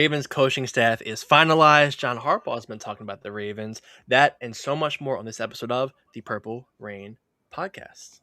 Ravens coaching staff is finalized. John Harbaugh has been talking about the Ravens. That and so much more on this episode of the Purple Rain podcast.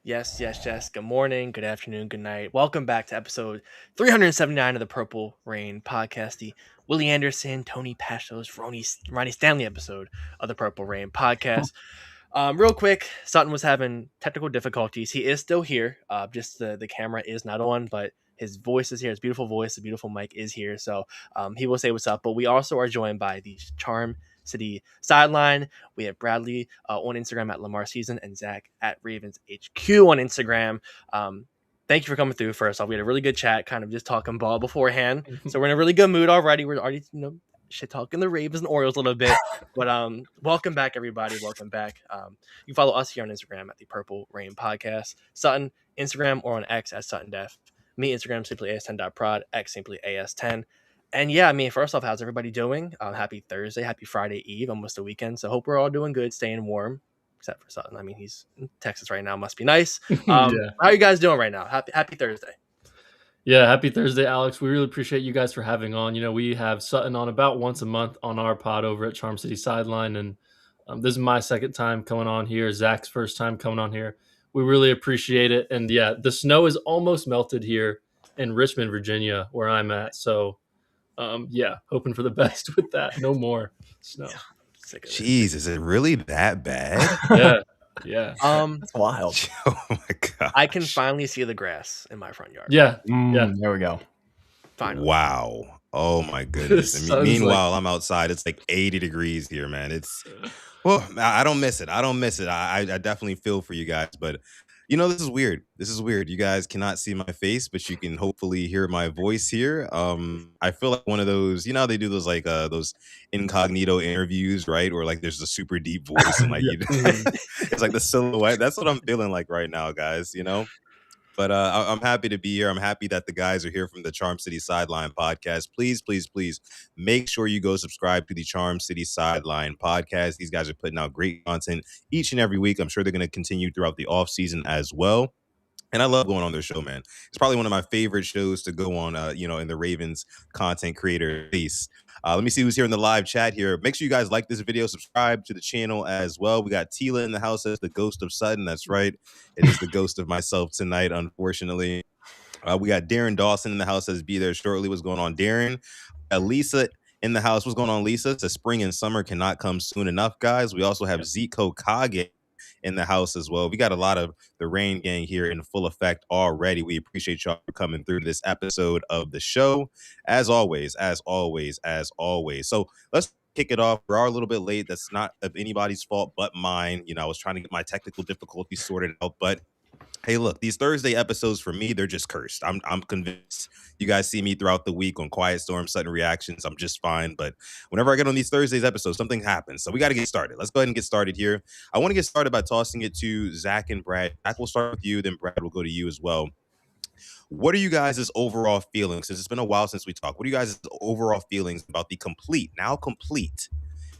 Yes. Good morning, good afternoon, good night. Welcome back to episode 379 of the Purple Rain podcast, the Willie Anderson, Tony Pastos, Ronnie Stanley episode of the Purple Rain podcast. Real quick, Sutton was having technical difficulties. He is still here. Just the camera is not on, but his voice is here. His beautiful voice, the beautiful mic is here. So he will say what's up. But we also are joined by the Charm City Sideline. We have Bradley on Instagram at Lamar Season and Zach at Ravens HQ on Instagram. Thank you for coming through. First off, we had a really good chat, kind of just talking ball beforehand. So we're in a really good mood already. We're already, shit talking the Ravens and Orioles a little bit. But welcome back, everybody. Welcome back. You can follow us here on Instagram at the Purple Rain Podcast. Sutton, Instagram or on X at Sutton Def. Me, Instagram, simply as10.prod, X simply as10. And yeah, I mean, first off, how's everybody doing? Happy Thursday, happy Friday Eve, almost a weekend. So hope we're all doing good, staying warm, except for Sutton. I mean, he's in Texas right now. Must be nice. How are you guys doing right now? Happy Thursday. Yeah, happy Thursday, Alex. We really appreciate you guys for having on. We have Sutton on about once a month on our pod over at Charm City Sideline. And this is my second time coming on here. Zach's first time coming on here. We really appreciate it. And yeah, the snow is almost melted here in Richmond, Virginia, where I'm at. So hoping for the best with that. No more snow. Jeez, is it really that bad? Yeah. That's wild. Oh my god. I can finally see the grass in my front yard. Yeah. There we go. Finally. Wow. Oh my goodness. Meanwhile, I'm outside. It's like 80 degrees here, man. I don't miss it. I definitely feel for you guys, but this is weird. You guys cannot see my face, but you can hopefully hear my voice here. I feel like one of those, how they do those like those incognito interviews, right? Or like there's a super deep voice and like it's like the silhouette. That's what I'm feeling like right now, guys, But I'm happy to be here. I'm happy that the guys are here from the Charm City Sideline podcast. Please, please, please make sure you go subscribe to the Charm City Sideline podcast. These guys are putting out great content each and every week. I'm sure they're going to continue throughout the off season as well. And I love going on their show, man. It's probably one of my favorite shows to go on, in the Ravens content creator space. Let me see who's here in the live chat here. Make sure you guys like this video, subscribe to the channel as well. We got Tila in the house as the ghost of Sutton. That's right. It is the ghost of myself tonight, unfortunately. We got Darren Dawson in the house as be there shortly. What's going on, Darren? Lisa in the house. What's going on, Lisa? So spring and summer cannot come soon enough, guys. We also have Zico Kage in the house as well. We got a lot of the Rain Gang here in full effect already. We appreciate y'all for coming through this episode of the show. As always. So let's kick it off. We are a little bit late. That's not of anybody's fault but mine. I was trying to get my technical difficulties sorted out, but hey, look, these Thursday episodes for me, they're just cursed. I'm convinced. You guys see me throughout the week on Quiet Storm, Sudden Reactions. I'm just fine. But whenever I get on these Thursdays episodes, something happens. So we got to get started. Let's go ahead and get started here. I want to get started by tossing it to Zach and Brad. Zach, we'll start with you. Then Brad will go to you as well. What are you guys' overall feelings? Since it's been a while since we talked, what are you guys' overall feelings about the complete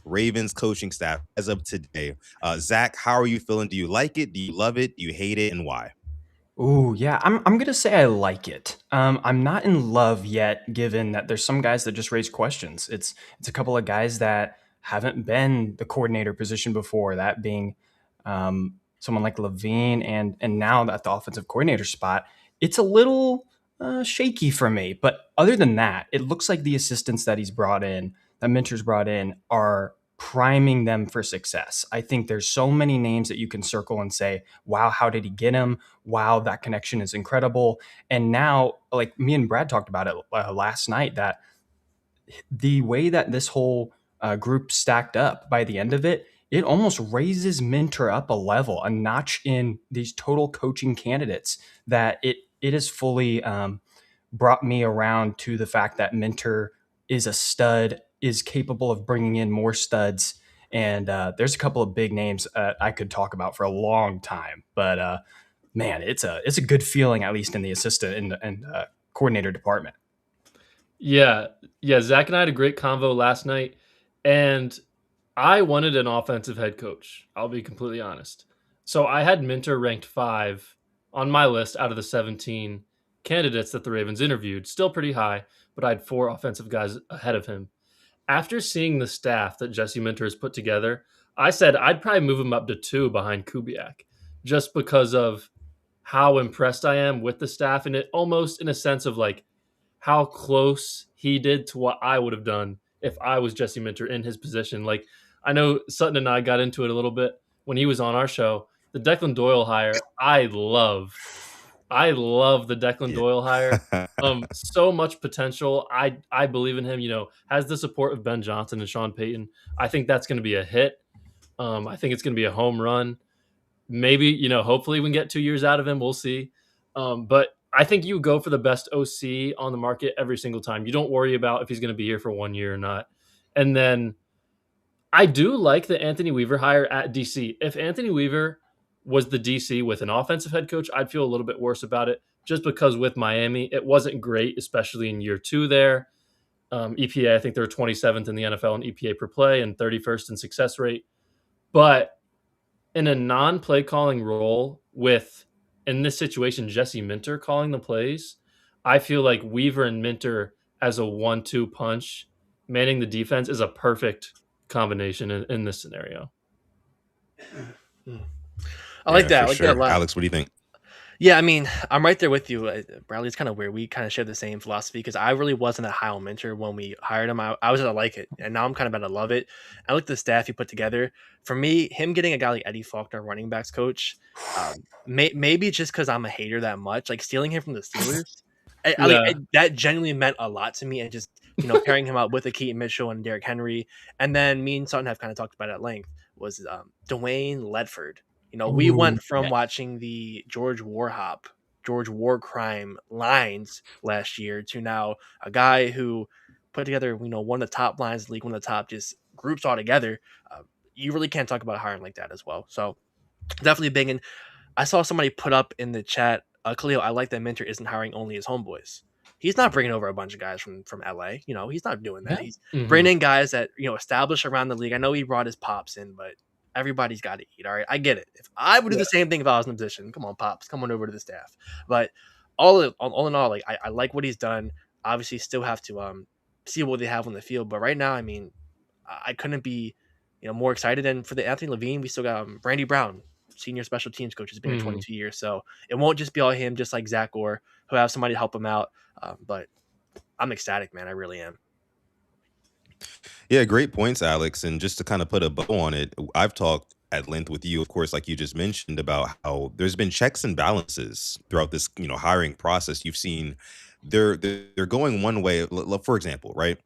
Ravens coaching staff as of today? Zach, how are you feeling? Do you like it? Do you love it? Do you hate it? And why? Ooh, yeah, I'm gonna say I like it. I'm not in love yet, given that there's some guys that just raise questions. It's a couple of guys that haven't been the coordinator position before, that being someone like Levine, and now at the offensive coordinator spot, it's a little shaky for me. But other than that, it looks like the assistants that he's brought in, that Minter's brought in, are priming them for success. I think there's so many names that you can circle and say, wow, how did he get him? Wow, that connection is incredible. And now, like me and Brad talked about it last night, that the way that this whole group stacked up by the end of it, it almost raises Minter up a level, a notch in these total coaching candidates, that it has fully brought me around to the fact that Minter is a stud, is capable of bringing in more studs, And there's a couple of big names I could talk about for a long time. But man, it's a good feeling, at least in the assistant and coordinator department. Yeah, yeah. Zach and I had a great convo last night, and I wanted an offensive head coach. I'll be completely honest. So I had Minter ranked 5 on my list out of the 17 candidates that the Ravens interviewed. Still pretty high, but I had 4 offensive guys ahead of him. After seeing the staff that Jesse Minter has put together, I said I'd probably move him up to 2 behind Kubiak, just because of how impressed I am with the staff, and it almost in a sense of like how close he did to what I would have done if I was Jesse Minter in his position. Like, I know Sutton and I got into it a little bit when he was on our show. The Declan Doyle hire, I love. I love the Declan Doyle hire. So much potential. I believe in him. You know, has the support of Ben Johnson and Sean Payton. I think that's going to be a hit. I think it's going to be a home run. Maybe, you know, hopefully we can get 2 years out of him. We'll see. But I think you go for the best OC on the market every single time. You don't worry about if he's going to be here for 1 year or not. And then I do like the Anthony Weaver hire at DC. If Anthony Weaver was the DC with an offensive head coach, I'd feel a little bit worse about it just because with Miami, it wasn't great, especially in year 2 there. EPA, I think they were 27th in the NFL in EPA per play and 31st in success rate. But in a non-play calling role with, in this situation, Jesse Minter calling the plays, I feel like Weaver and Minter as a 1-2 punch, manning the defense is a perfect combination in this scenario. I like that. I for like sure. that a lot. Alex, what do you think? Yeah, I mean, I'm right there with you, Bradley. It's kind of weird. We kind of share the same philosophy because I really wasn't a high on Minter when we hired him. I was gonna like it, and now I'm kind of about to love it. I look at the staff he put together. For me, him getting a guy like Eddie Faulkner, running backs coach, maybe just because I'm a hater that much, like stealing him from the Steelers, that genuinely meant a lot to me. And just pairing him up with a Keaton Mitchell and Derrick Henry, and then me and Sutton have kind of talked about it at length. Was Dwayne Ledford. We went from watching the George Warcrime lines last year to now a guy who put together, one of the top lines in the league, one of the top just groups all together. You really can't talk about hiring like that as well. So definitely big. And I saw somebody put up in the chat, Khalil, I like that Minter isn't hiring only his homeboys. He's not bringing over a bunch of guys from LA. He's not doing that. He's bringing in guys that, established around the league. I know he brought his pops in, but everybody's got to eat. All right. I get it. If I would do the same thing if I was in a position, come on, pops, come on over to the staff. But all in all, like I like what he's done. Obviously still have to see what they have on the field. But right now, I mean, I couldn't be, more excited. And for the Anthony Levine, we still got Randy Brown, senior special teams coach, has been here 22 years. So it won't just be all him, just like Zach Orr, who have somebody to help him out. But I'm ecstatic, man. I really am. Yeah, great points, Alex. And just to kind of put a bow on it, I've talked at length with you, of course, like you just mentioned, about how there's been checks and balances throughout this, hiring process. You've seen they're going one way. For example, right?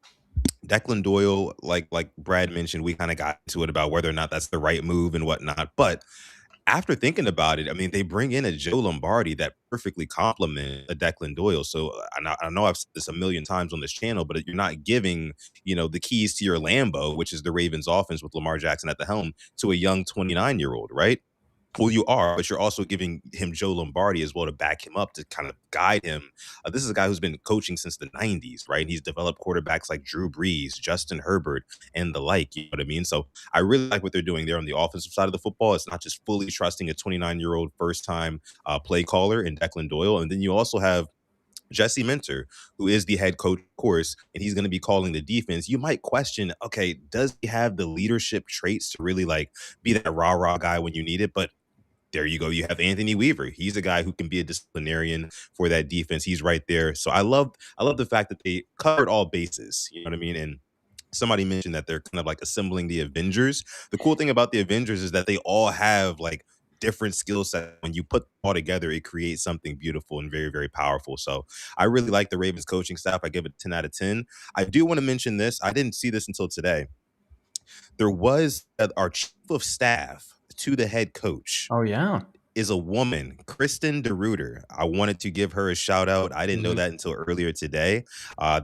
Declan Doyle, like Brad mentioned, we kind of got into it about whether or not that's the right move and whatnot. But after thinking about it, I mean, they bring in a Joe Lombardi that perfectly complements a Declan Doyle. So I know I've said this a million times on this channel, but you're not giving, the keys to your Lambo, which is the Ravens offense with Lamar Jackson at the helm, to a young 29-year-old, right? Well, you are, but you're also giving him Joe Lombardi as well to back him up, to kind of guide him. This is a guy who's been coaching since the 90s, right? He's developed quarterbacks like Drew Brees, Justin Herbert, and the like. You know what I mean? So I really like what they're doing there on the offensive side of the football. It's not just fully trusting a 29-year-old first-time play caller in Declan Doyle. And then you also have Jesse Minter, who is the head coach, of course, and he's going to be calling the defense. You might question, okay, does he have the leadership traits to really like be that rah-rah guy when you need it? But there you go. You have Anthony Weaver. He's a guy who can be a disciplinarian for that defense. He's right there. So I love the fact that they covered all bases. You know what I mean? And somebody mentioned that they're kind of like assembling the Avengers. The cool thing about the Avengers is that they all have like different skill sets. When you put them all together, it creates something beautiful and very, very powerful. So I really like the Ravens coaching staff. I give it a 10 out of 10. I do want to mention this. I didn't see this until today. There was our chief of staff to the head coach. Oh, yeah. is a woman, Kristen DeRuiter. I wanted to give her a shout out. I didn't know that until earlier today.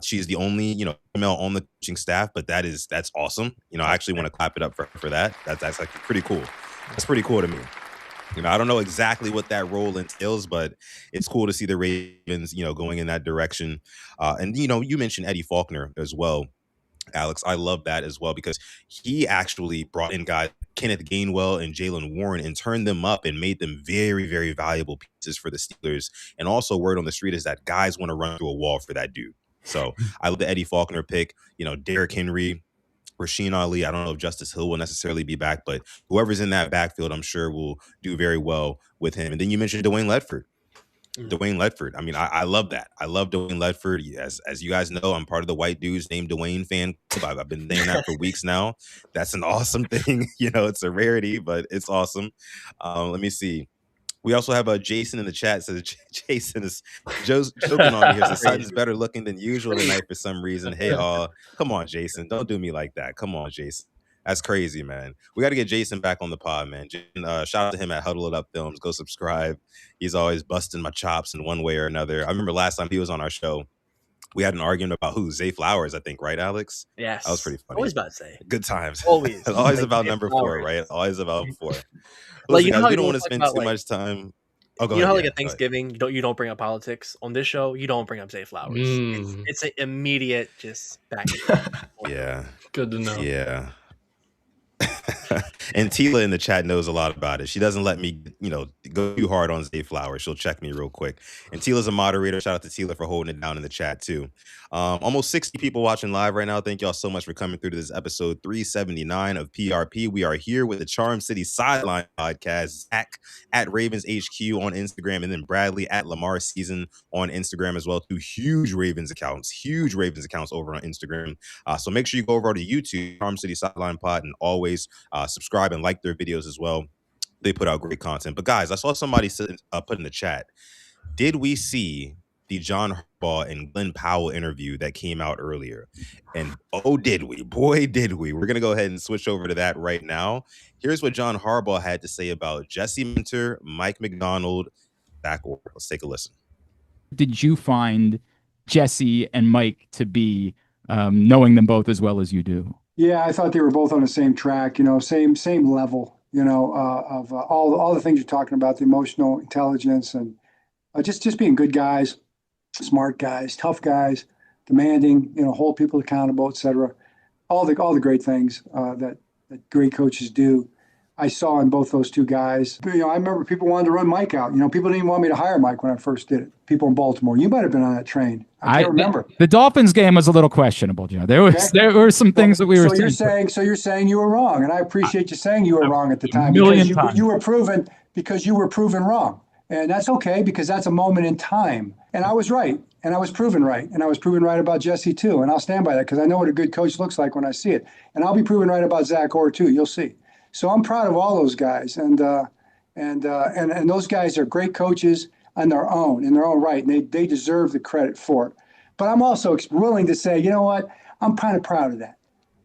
She's the only, female on the coaching staff, but that's awesome. I actually want to clap it up for that. That's like pretty cool. That's pretty cool to me. I don't know exactly what that role entails, but it's cool to see the Ravens, going in that direction. And you mentioned Eddie Faulkner as well, Alex. I love that as well because he actually brought in guys Kenneth Gainwell and Jalen Warren and turned them up and made them very, very valuable pieces for the Steelers. And also, word on the street is that guys want to run through a wall for that dude. So I love the Eddie Faulkner pick. Derrick Henry, Rasheed Ali. I don't know if Justice Hill will necessarily be back, but whoever's in that backfield, I'm sure will do very well with him. And then you mentioned Dwayne Ledford. I mean, I love that. I love Dwayne Ledford. As you guys know, I'm part of the White Dudes Named Dwayne fan club. I've been saying that for weeks now. That's an awesome thing. It's a rarity, but it's awesome. Let me see. We also have Jason in the chat. Says Jason is joking on me here. Says Sutton's better looking than usual tonight for some reason. Hey, come on, Jason. Don't do me like that. Come on, Jason. That's crazy, man. We got to get Jason back on the pod, man. Shout out to him at Huddle It Up Films. Go subscribe. He's always busting my chops in one way or another. I remember last time he was on our show, we had an argument about who? Zay Flowers, I think, right, Alex? Yes. That was pretty funny. Always about Zay. Good times. Always. Always about number 4, right? Always about 4. Like, guys, we don't want to spend too much time. Oh, go ahead. How, like, at Thanksgiving, you don't bring up politics on this show. You don't bring up Zay Flowers. It's an immediate just back. Yeah. Good to know. Yeah. And Tila in the chat knows a lot about it. She doesn't let me, go too hard on Zay Flowers. She'll check me real quick. And Tila's a moderator. Shout out to Tila for holding it down in the chat too. Almost 60 people watching live right now. Thank y'all so much for coming through to this episode 379 of PRP. We are here with the Charm City Sideline podcast. Zach at Ravens HQ on Instagram, and then Bradley at Lamar Season on Instagram as well. 2 huge Ravens accounts over on Instagram. So make sure you go over to YouTube, Charm City Sideline Pod, and always subscribe and like their videos as well. They put out great content. But guys, I saw somebody put in the chat, did we see the John Harbaugh and Glenn Powell interview that came out earlier? And oh, did we? Boy, did we. We're going to go ahead and switch over to that right now. Here's what John Harbaugh had to say about Jesse Minter, Mike McDonald, Zach Orr. Let's take a listen. Did you find Jesse and Mike to be knowing them both as well as you do? Yeah, I thought they were both on the same track, same level, of all the things you're talking about, the emotional intelligence and just being good guys, smart guys, tough guys, demanding, hold people accountable, et cetera. All the great things that great coaches do. I saw in both those two guys. I remember people wanted to run Mike out. People didn't even want me to hire Mike when I first did it. People in Baltimore. You might have been on that train. I can't remember. The Dolphins game was a little questionable, Joe. There were some things that we were saying. So you're saying you were wrong, and I appreciate you saying you were wrong at the time because you were proven wrong, and that's okay because that's a moment in time. And I was right, and I was proven right, and I was proven right about Jesse too, and I'll stand by that because I know what a good coach looks like when I see it, and I'll be proven right about Zach Orr too. You'll see. So I'm proud of all those guys, and those guys are great coaches in their own right, and they deserve the credit for it. But I'm also willing to say, you know what? I'm kind of proud of that.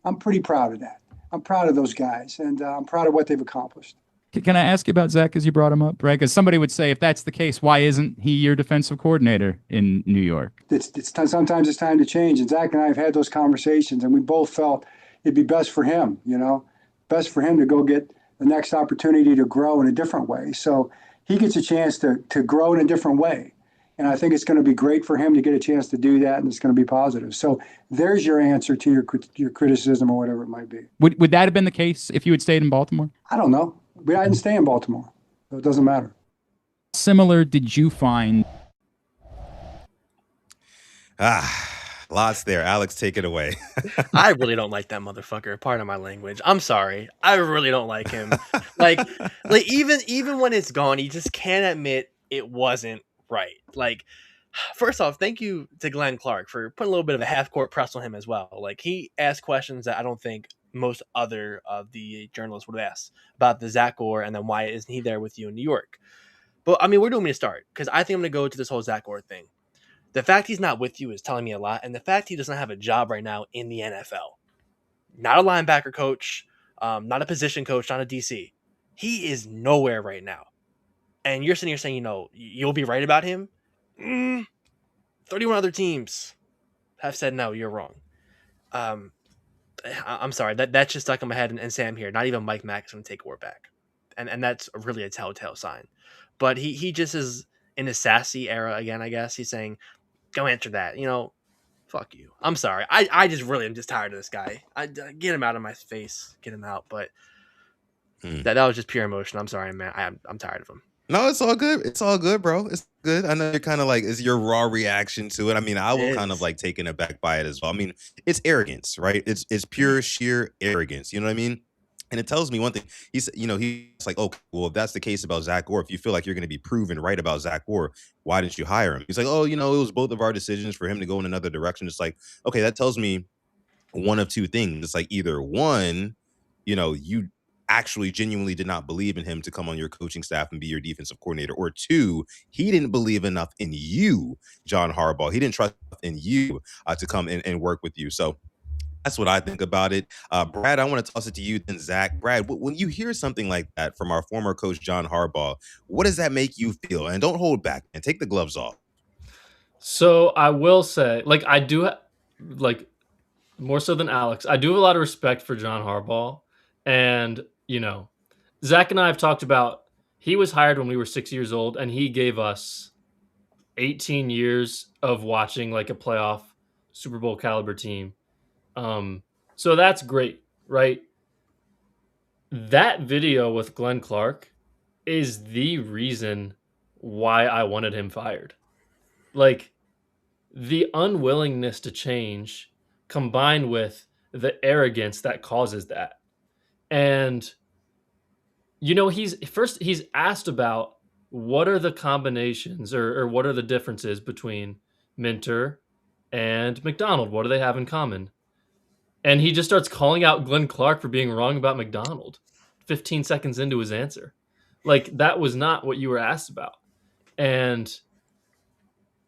I'm pretty proud of that. I'm proud of those guys, and I'm proud of what they've accomplished. Can I ask you about Zach as you brought him up, right? Because somebody would say, if that's the case, why isn't he your defensive coordinator in New York? Sometimes it's time to change, and Zach and I have had those conversations, and we both felt it'd be best for him, best for him to go get the next opportunity to grow in a different way. So he gets a chance to grow in a different way. And I think it's going to be great for him to get a chance to do that, and it's going to be positive. So there's your answer to your criticism or whatever it might be. Would that have been the case if you had stayed in Baltimore? I don't know. I didn't stay in Baltimore, so it doesn't matter. Similar did you find? Lots there. Alex, take it away. I really don't like that motherfucker. Pardon my language. I'm sorry. I really don't like him. like even when it's gone, you just can't admit it wasn't right. Like, first off, thank you to Glenn Clark for putting a little bit of a half-court press on him as well. Like, he asked questions that I don't think most other of the journalists would have asked about the Zach Orr and then why isn't he there with you in New York. But, I mean, where do you want me to start? Because I think I'm going to go to this whole Zach Orr thing. The fact he's not with you is telling me a lot, and the fact he doesn't have a job right now in the NFL. Not a linebacker coach, not a position coach, not a DC. He is nowhere right now. and you're sitting here saying, you'll be right about him. 31 other teams have said no, you're wrong. I'm sorry, that's just stuck in my head. And Sam here, not even Mike Mack is going to take Orr back, and that's really a telltale sign. But he just is in his sassy era again. I guess he's saying, "Go answer that." Fuck you. I'm sorry. I just really am just tired of this guy. Get him out of my face. Get him out. But that was just pure emotion. I'm sorry, man. I'm tired of him. No, it's all good. It's all good, bro. It's good. I know you're kind of like, is your raw reaction to it? I mean, I will kind of like taken aback by it as well. I mean, it's arrogance, right? It's pure sheer arrogance. You know what I mean? And it tells me one thing. He's like, okay, well, if that's the case about Zach Orr, if you feel like you're going to be proven right about Zach Orr, why didn't you hire him? He's like, oh, it was both of our decisions for him to go in another direction. It's like, okay, that tells me one of two things. It's like either one, you actually genuinely did not believe in him to come on your coaching staff and be your defensive coordinator, or two, he didn't believe enough in you, John Harbaugh. He didn't trust in you to come in and work with you. So that's what I think about it. Brad, I want to toss it to you then Zach. Brad, when you hear something like that from our former coach, John Harbaugh, what does that make you feel? And don't hold back and take the gloves off. So I will say, I do, more so than Alex, I do have a lot of respect for John Harbaugh. And, Zach and I have talked about, he was hired when we were 6 years old, and he gave us 18 years of watching a playoff Super Bowl caliber team. So that's great, right? That video with Glenn Clark is the reason why I wanted him fired. The unwillingness to change combined with the arrogance that causes that. And, he's asked about what are the combinations or what are the differences between Minter and McDonald? What do they have in common? And he just starts calling out Glenn Clark for being wrong about McDonald 15 seconds into his answer. That was not what you were asked about. And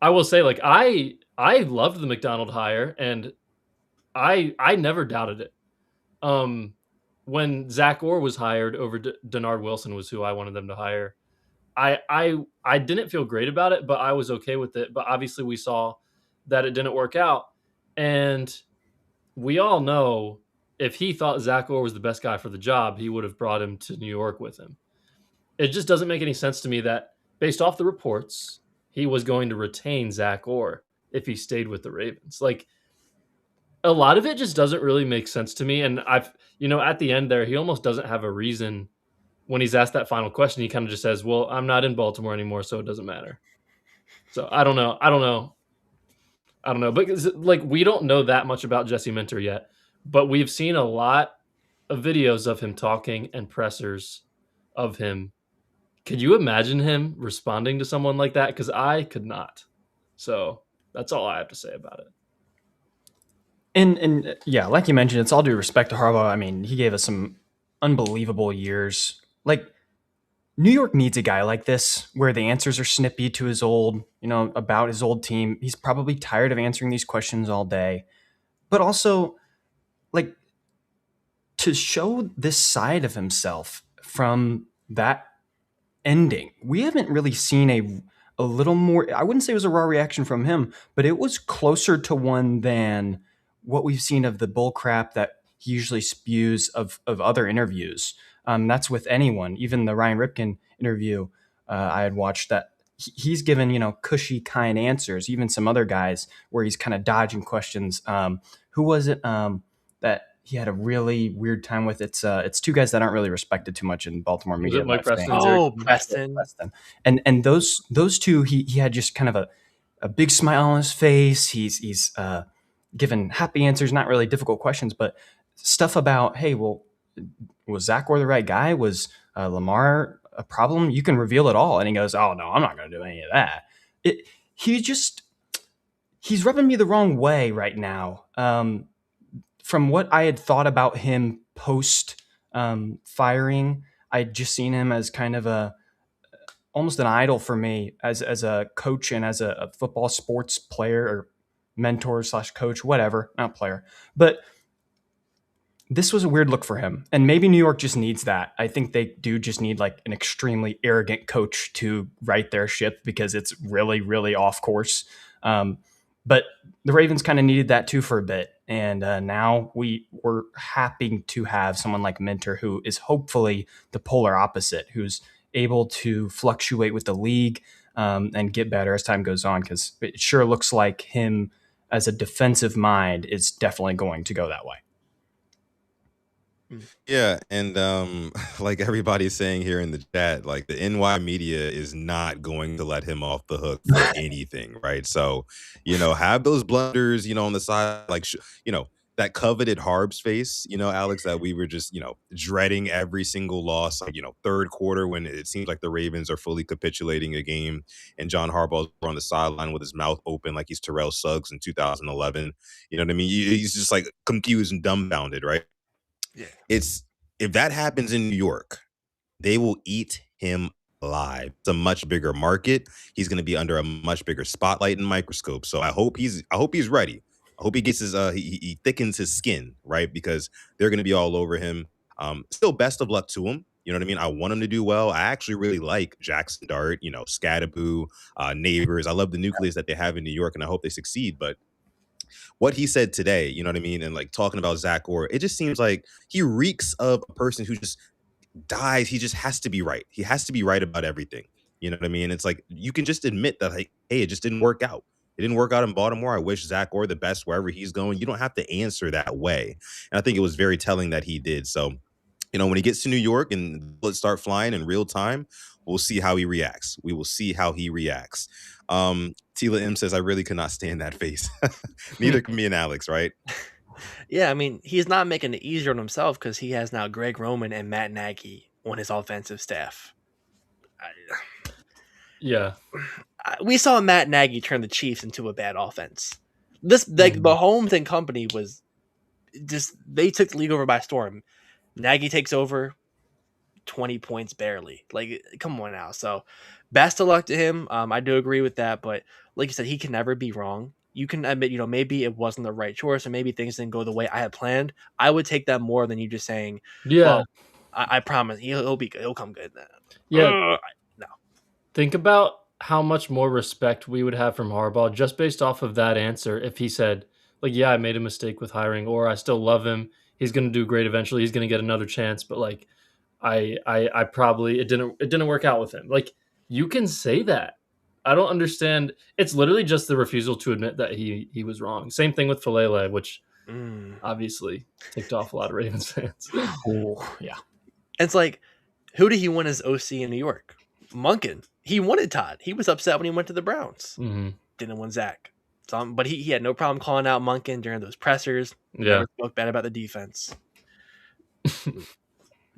I will say, I loved the McDonald hire, and I never doubted it. When Zach Orr was hired over Denard Wilson was who I wanted them to hire. I didn't feel great about it, but I was okay with it. But obviously we saw that it didn't work out. And we all know if he thought Zach Orr was the best guy for the job, he would have brought him to New York with him. It just doesn't make any sense to me that based off the reports, he was going to retain Zach Orr if he stayed with the Ravens. A lot of it just doesn't really make sense to me. And at the end there, he almost doesn't have a reason when he's asked that final question. He kind of just says, well, I'm not in Baltimore anymore, so it doesn't matter. So I don't know. But we don't know that much about Jesse Minter yet, but we've seen a lot of videos of him talking and pressers of him. Could you imagine him responding to someone like that? Because I could not. So that's all I have to say about it. And yeah, like you mentioned, it's all due respect to Harbaugh. I mean, he gave us some unbelievable years. New York needs a guy like this where the answers are snippy to his old, about his old team. He's probably tired of answering these questions all day. But also, to show this side of himself from that ending, we haven't really seen a little more. I wouldn't say it was a raw reaction from him, but it was closer to one than what we've seen of the bull crap that he usually spews of other interviews. That's with anyone, even the Ryan Ripken interview I had watched, that he's given, cushy, kind answers, even some other guys where he's kind of dodging questions. Who was it that he had a really weird time with? It's two guys that aren't really respected too much in Baltimore media. Mike Preston? Preston. And those two, he had just kind of a big smile on his face. He's given happy answers, not really difficult questions, but stuff about, hey, well, was Zach Orr the right guy? Was Lamar a problem? You can reveal it all. And he goes, oh, no, I'm not going to do any of that. He's rubbing me the wrong way right now. From what I had thought about him post firing, I'd just seen him as kind of almost an idol for me as a coach and as a football sports player or mentor / coach, whatever, not player. But this was a weird look for him. And maybe New York just needs that. I think they do just need like an extremely arrogant coach to right their ship because it's really, really off course. But the Ravens kind of needed that too for a bit. And now we're happy to have someone like Minter, who is hopefully the polar opposite, who's able to fluctuate with the league and get better as time goes on, because it sure looks like him as a defensive mind is definitely going to go that way. Yeah, and like everybody's saying here in the chat, like the NY media is not going to let him off the hook for anything, right? So, have those blunders, on the side, like that coveted Harbs face, Alex, that we were just, dreading every single loss, like, third quarter when it seems like the Ravens are fully capitulating a game and John Harbaugh's on the sideline with his mouth open like he's Terrell Suggs in 2011. You know what I mean? He's just like confused and dumbfounded, right? Yeah. If that happens in New York, they will eat him alive. It's a much bigger market. He's going to be under a much bigger spotlight and microscope. So I hope he's ready. I hope he gets his he thickens his skin, right? Because they're going to be all over him. Still, best of luck to him. You know what I mean? I want him to do well. I actually really like Jackson Dart, Scadaboo, Neighbors. I love the nucleus that they have in New York, and I hope they succeed. But what he said today, you know what I mean? And like talking about Zach Orr, it just seems like he reeks of a person who just dies. He just has to be right. He has to be right about everything. You know what I mean? It's like you can just admit that, like, hey, it just didn't work out. It didn't work out in Baltimore. I wish Zach Orr the best wherever he's going. You don't have to answer that way. And I think it was very telling that he did. So, when he gets to New York and let's start flying in real time, we'll see how he reacts. We will see how he reacts. Tila M says, I really could not stand that face. Neither can me and Alex, right? Yeah, I mean, he's not making it easier on himself because he has now Greg Roman and Matt Nagy on his offensive staff. We saw Matt Nagy turn the Chiefs into a bad offense. The Mahomes and company was just, they took the league over by storm. Nagy takes over, 20 points barely. Like, come on now. So, best of luck to him. I do agree with that, but like you said, he can never be wrong. You can admit, maybe it wasn't the right choice, or maybe things didn't go the way I had planned. I would take that more than you just saying, well, I promise he'll be good. He'll come good. Yeah. No. Think about how much more respect we would have from Harbaugh just based off of that answer. If he said, like, yeah, I made a mistake with hiring, or I still love him. He's going to do great eventually. He's going to get another chance. But like, I probably, it didn't work out with him. Like, you can say that. I don't understand. It's literally just the refusal to admit that he was wrong. Same thing with Falele, which obviously ticked off a lot of Ravens fans. Oh, yeah. It's like, who did he want as OC in New York? Monken. He wanted Todd. He was upset when he went to the Browns. Didn't want Zach. But he had no problem calling out Monken during those pressers. Never spoke bad about the defense.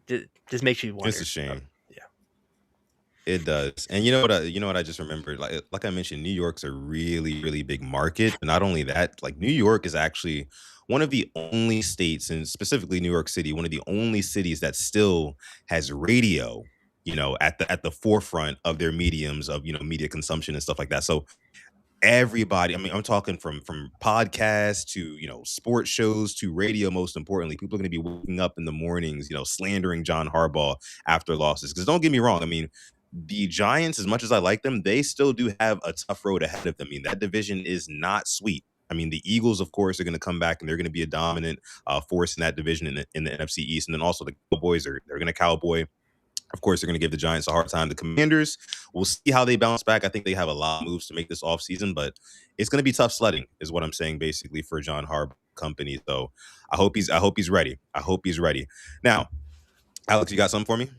Just makes you wonder. It's a shame. It does. And you know what I just remembered? Like I mentioned, New York's a really, really big market. But not only that, like New York is actually one of the only states, and specifically New York City, one of the only cities that still has radio, at the forefront of their mediums of, media consumption and stuff like that. So everybody, I mean, I'm talking from podcasts to, sports shows to radio, most importantly, people are going to be waking up in the mornings, slandering John Harbaugh after losses. Because don't get me wrong, I mean, the Giants, as much as I like them, they still do have a tough road ahead of them. I mean, that division is not sweet. I mean, the Eagles, of course, are going to come back and they're going to be a dominant force in that division in the NFC East. And then also the Cowboys they're going to cowboy. Of course, they're going to give the Giants a hard time. The Commanders, we'll see how they bounce back. I think they have a lot of moves to make this offseason, but it's going to be tough sledding, is what I'm saying, basically, for John Harbaugh company. So I hope he's ready. I hope he's ready. Now, Alex, you got something for me?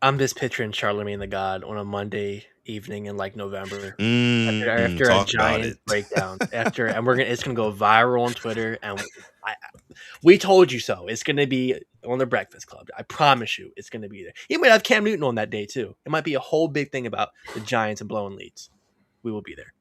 I'm just picturing Charlemagne the God on a Monday evening in like November after a giant breakdown. It's gonna go viral on Twitter, and we told you so. It's gonna be on the Breakfast Club. I promise you, it's gonna be there. He might have Cam Newton on that day too. It might be a whole big thing about the Giants and blowing leads. We will be there.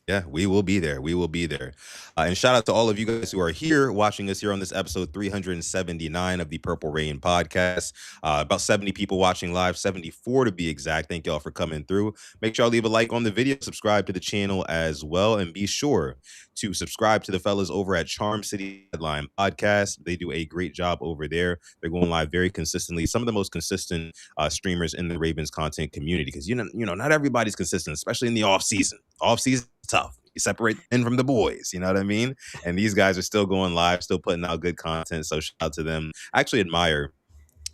Yeah, we will be there. We will be there. And shout out to all of you guys who are here watching us here on this episode 379 of the Purple Rain podcast. About 70 people watching live, 74 to be exact. Thank y'all for coming through. Make sure y'all leave a like on the video, subscribe to the channel as well, and be sure to subscribe to the fellas over at Charm City Headline Podcast. They do a great job over there. They're going live very consistently. Some of the most consistent streamers in the Ravens content community, because not everybody's consistent, especially in the off season. Off season is tough. You separate them from the boys, you know what I mean? And these guys are still going live, still putting out good content. So shout out to them. I actually admire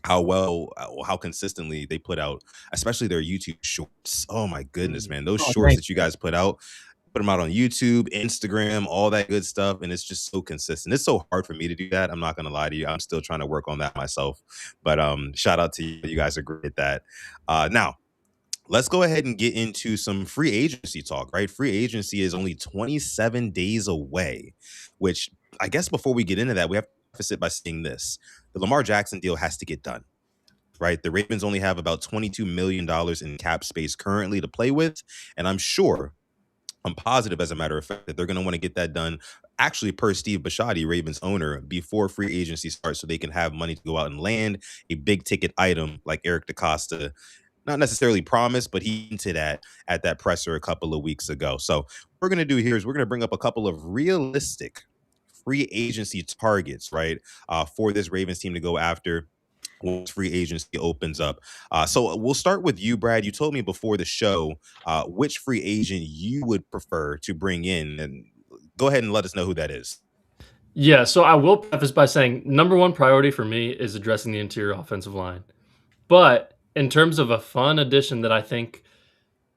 how consistently they put out, especially their YouTube shorts. Oh my goodness, man. Those shorts that you guys put them out on YouTube, Instagram, all that good stuff. And it's just so consistent. It's so hard for me to do that. I'm not going to lie to you. I'm still trying to work on that myself. But shout out to you. You guys are great at that. Now, let's go ahead and get into some free agency talk, right? Free agency is only 27 days away, which I guess before we get into that, we have to preface it by saying this. The Lamar Jackson deal has to get done, right? The Ravens only have about $22 million in cap space currently to play with. And I'm positive, as a matter of fact, that they're going to want to get that done, actually, per Steve Bisciotti, Ravens owner, before free agency starts, so they can have money to go out and land a big ticket item like Eric DeCosta. Not necessarily promised, but he hinted at that presser a couple of weeks ago. So what we're going to do here is we're going to bring up a couple of realistic free agency targets, right, for this Ravens team to go after once free agency opens up. So we'll start with you, Brad. You told me before the show which free agent you would prefer to bring in, and go ahead and let us know who that is. Yeah, so I will preface by saying number one priority for me is addressing the interior offensive line. But in terms of a fun addition that I think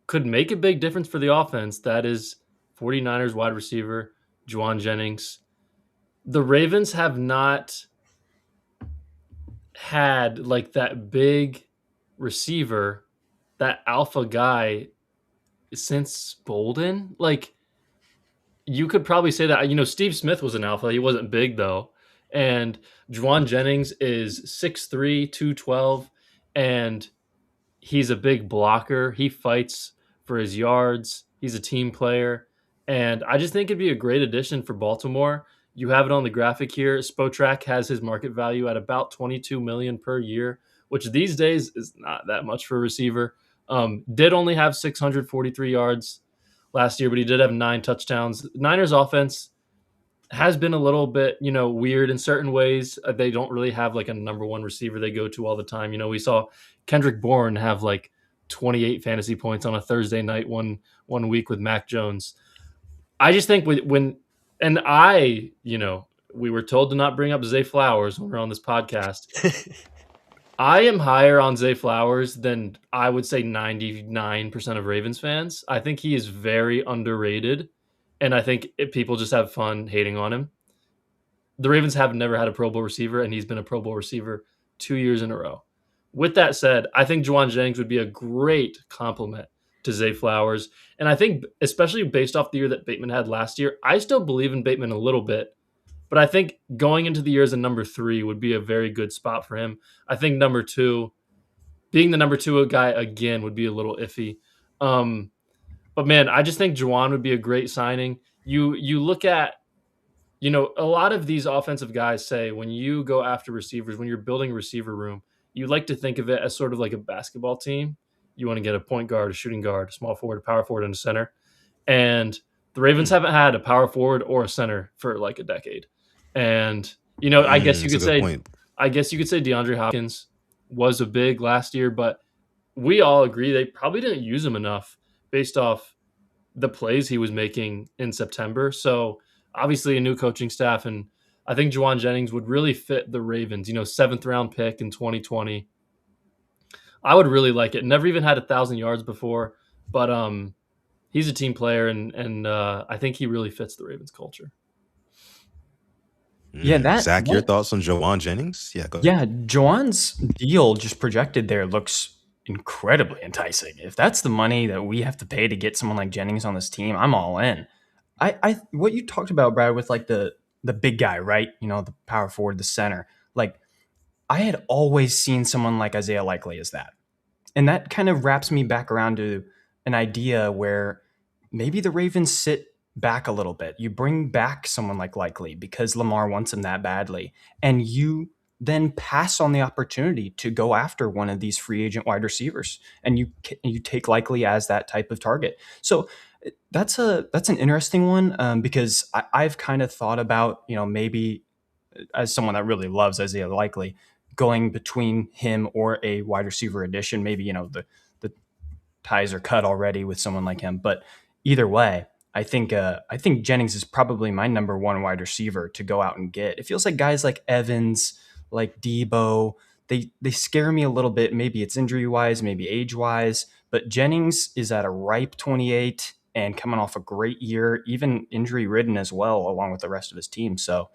could make a big difference for the offense, that is 49ers wide receiver Juwan Jennings. The Ravens have not had like that big receiver, that alpha guy, since Bolden. Like, you could probably say that, Steve Smith was an alpha. He wasn't big though. And Juwan Jennings is 6'3", 212, and he's a big blocker. He fights for his yards. He's a team player. And I just think it'd be a great addition for Baltimore. You have it on the graphic here. Spotrac has his market value at about $22 million per year, which these days is not that much for a receiver. Did only have 643 yards last year, but he did have 9 touchdowns. Niners offense has been a little bit, weird in certain ways. They don't really have like a number one receiver they go to all the time. We saw Kendrick Bourne have like 28 fantasy points on a Thursday night one week with Mac Jones. I just think we were told to not bring up Zay Flowers when we're on this podcast. I am higher on Zay Flowers than I would say 99% of Ravens fans. I think he is very underrated, and I think people just have fun hating on him. The Ravens have never had a Pro Bowl receiver, and he's been a Pro Bowl receiver 2 years in a row. With that said, I think Juwan Jennings would be a great compliment to Zay Flowers. And I think, especially based off the year that Bateman had last year, I still believe in Bateman a little bit. But I think going into the year as a number 3 would be a very good spot for him. I think number 2, being the number 2 guy again would be a little iffy. But man, I just think Juwan would be a great signing. You look at, a lot of these offensive guys say when you go after receivers, when you're building a receiver room, you like to think of it as sort of like a basketball team. You want to get a point guard, a shooting guard, a small forward, a power forward, and a center. And the Ravens haven't had a power forward or a center for like a decade. And, I guess you could say DeAndre Hopkins was a big last year, but we all agree they probably didn't use him enough based off the plays he was making in September. So obviously a new coaching staff, and I think Juwan Jennings would really fit the Ravens, 7th round pick in 2020. I would really like it. Never even had 1,000 yards before, but he's a team player, and I think he really fits the Ravens culture. Yeah, Zach, your thoughts on Juwan Jennings? Yeah, go ahead. Yeah, Juwan's deal just projected there looks incredibly enticing. If that's the money that we have to pay to get someone like Jennings on this team, I'm all in. I what you talked about, Brad, with like the big guy, right? The power forward, the center. Like, I had always seen someone like Isaiah Likely as that. And that kind of wraps me back around to an idea where maybe the Ravens sit back a little bit. You bring back someone like Likely because Lamar wants him that badly. And you then pass on the opportunity to go after one of these free agent wide receivers, and you take Likely as that type of target. So that's an interesting one, because I've kind of thought about, maybe as someone that really loves Isaiah Likely, going between him or a wide receiver addition. Maybe the ties are cut already with someone like him, but either way, I think Jennings is probably my number one wide receiver to go out and get. It feels like guys like Evans, like Debo, they scare me a little bit. Maybe it's injury wise, maybe age wise, but Jennings is at a ripe 28 and coming off a great year, even injury ridden as well, along with the rest of his team. So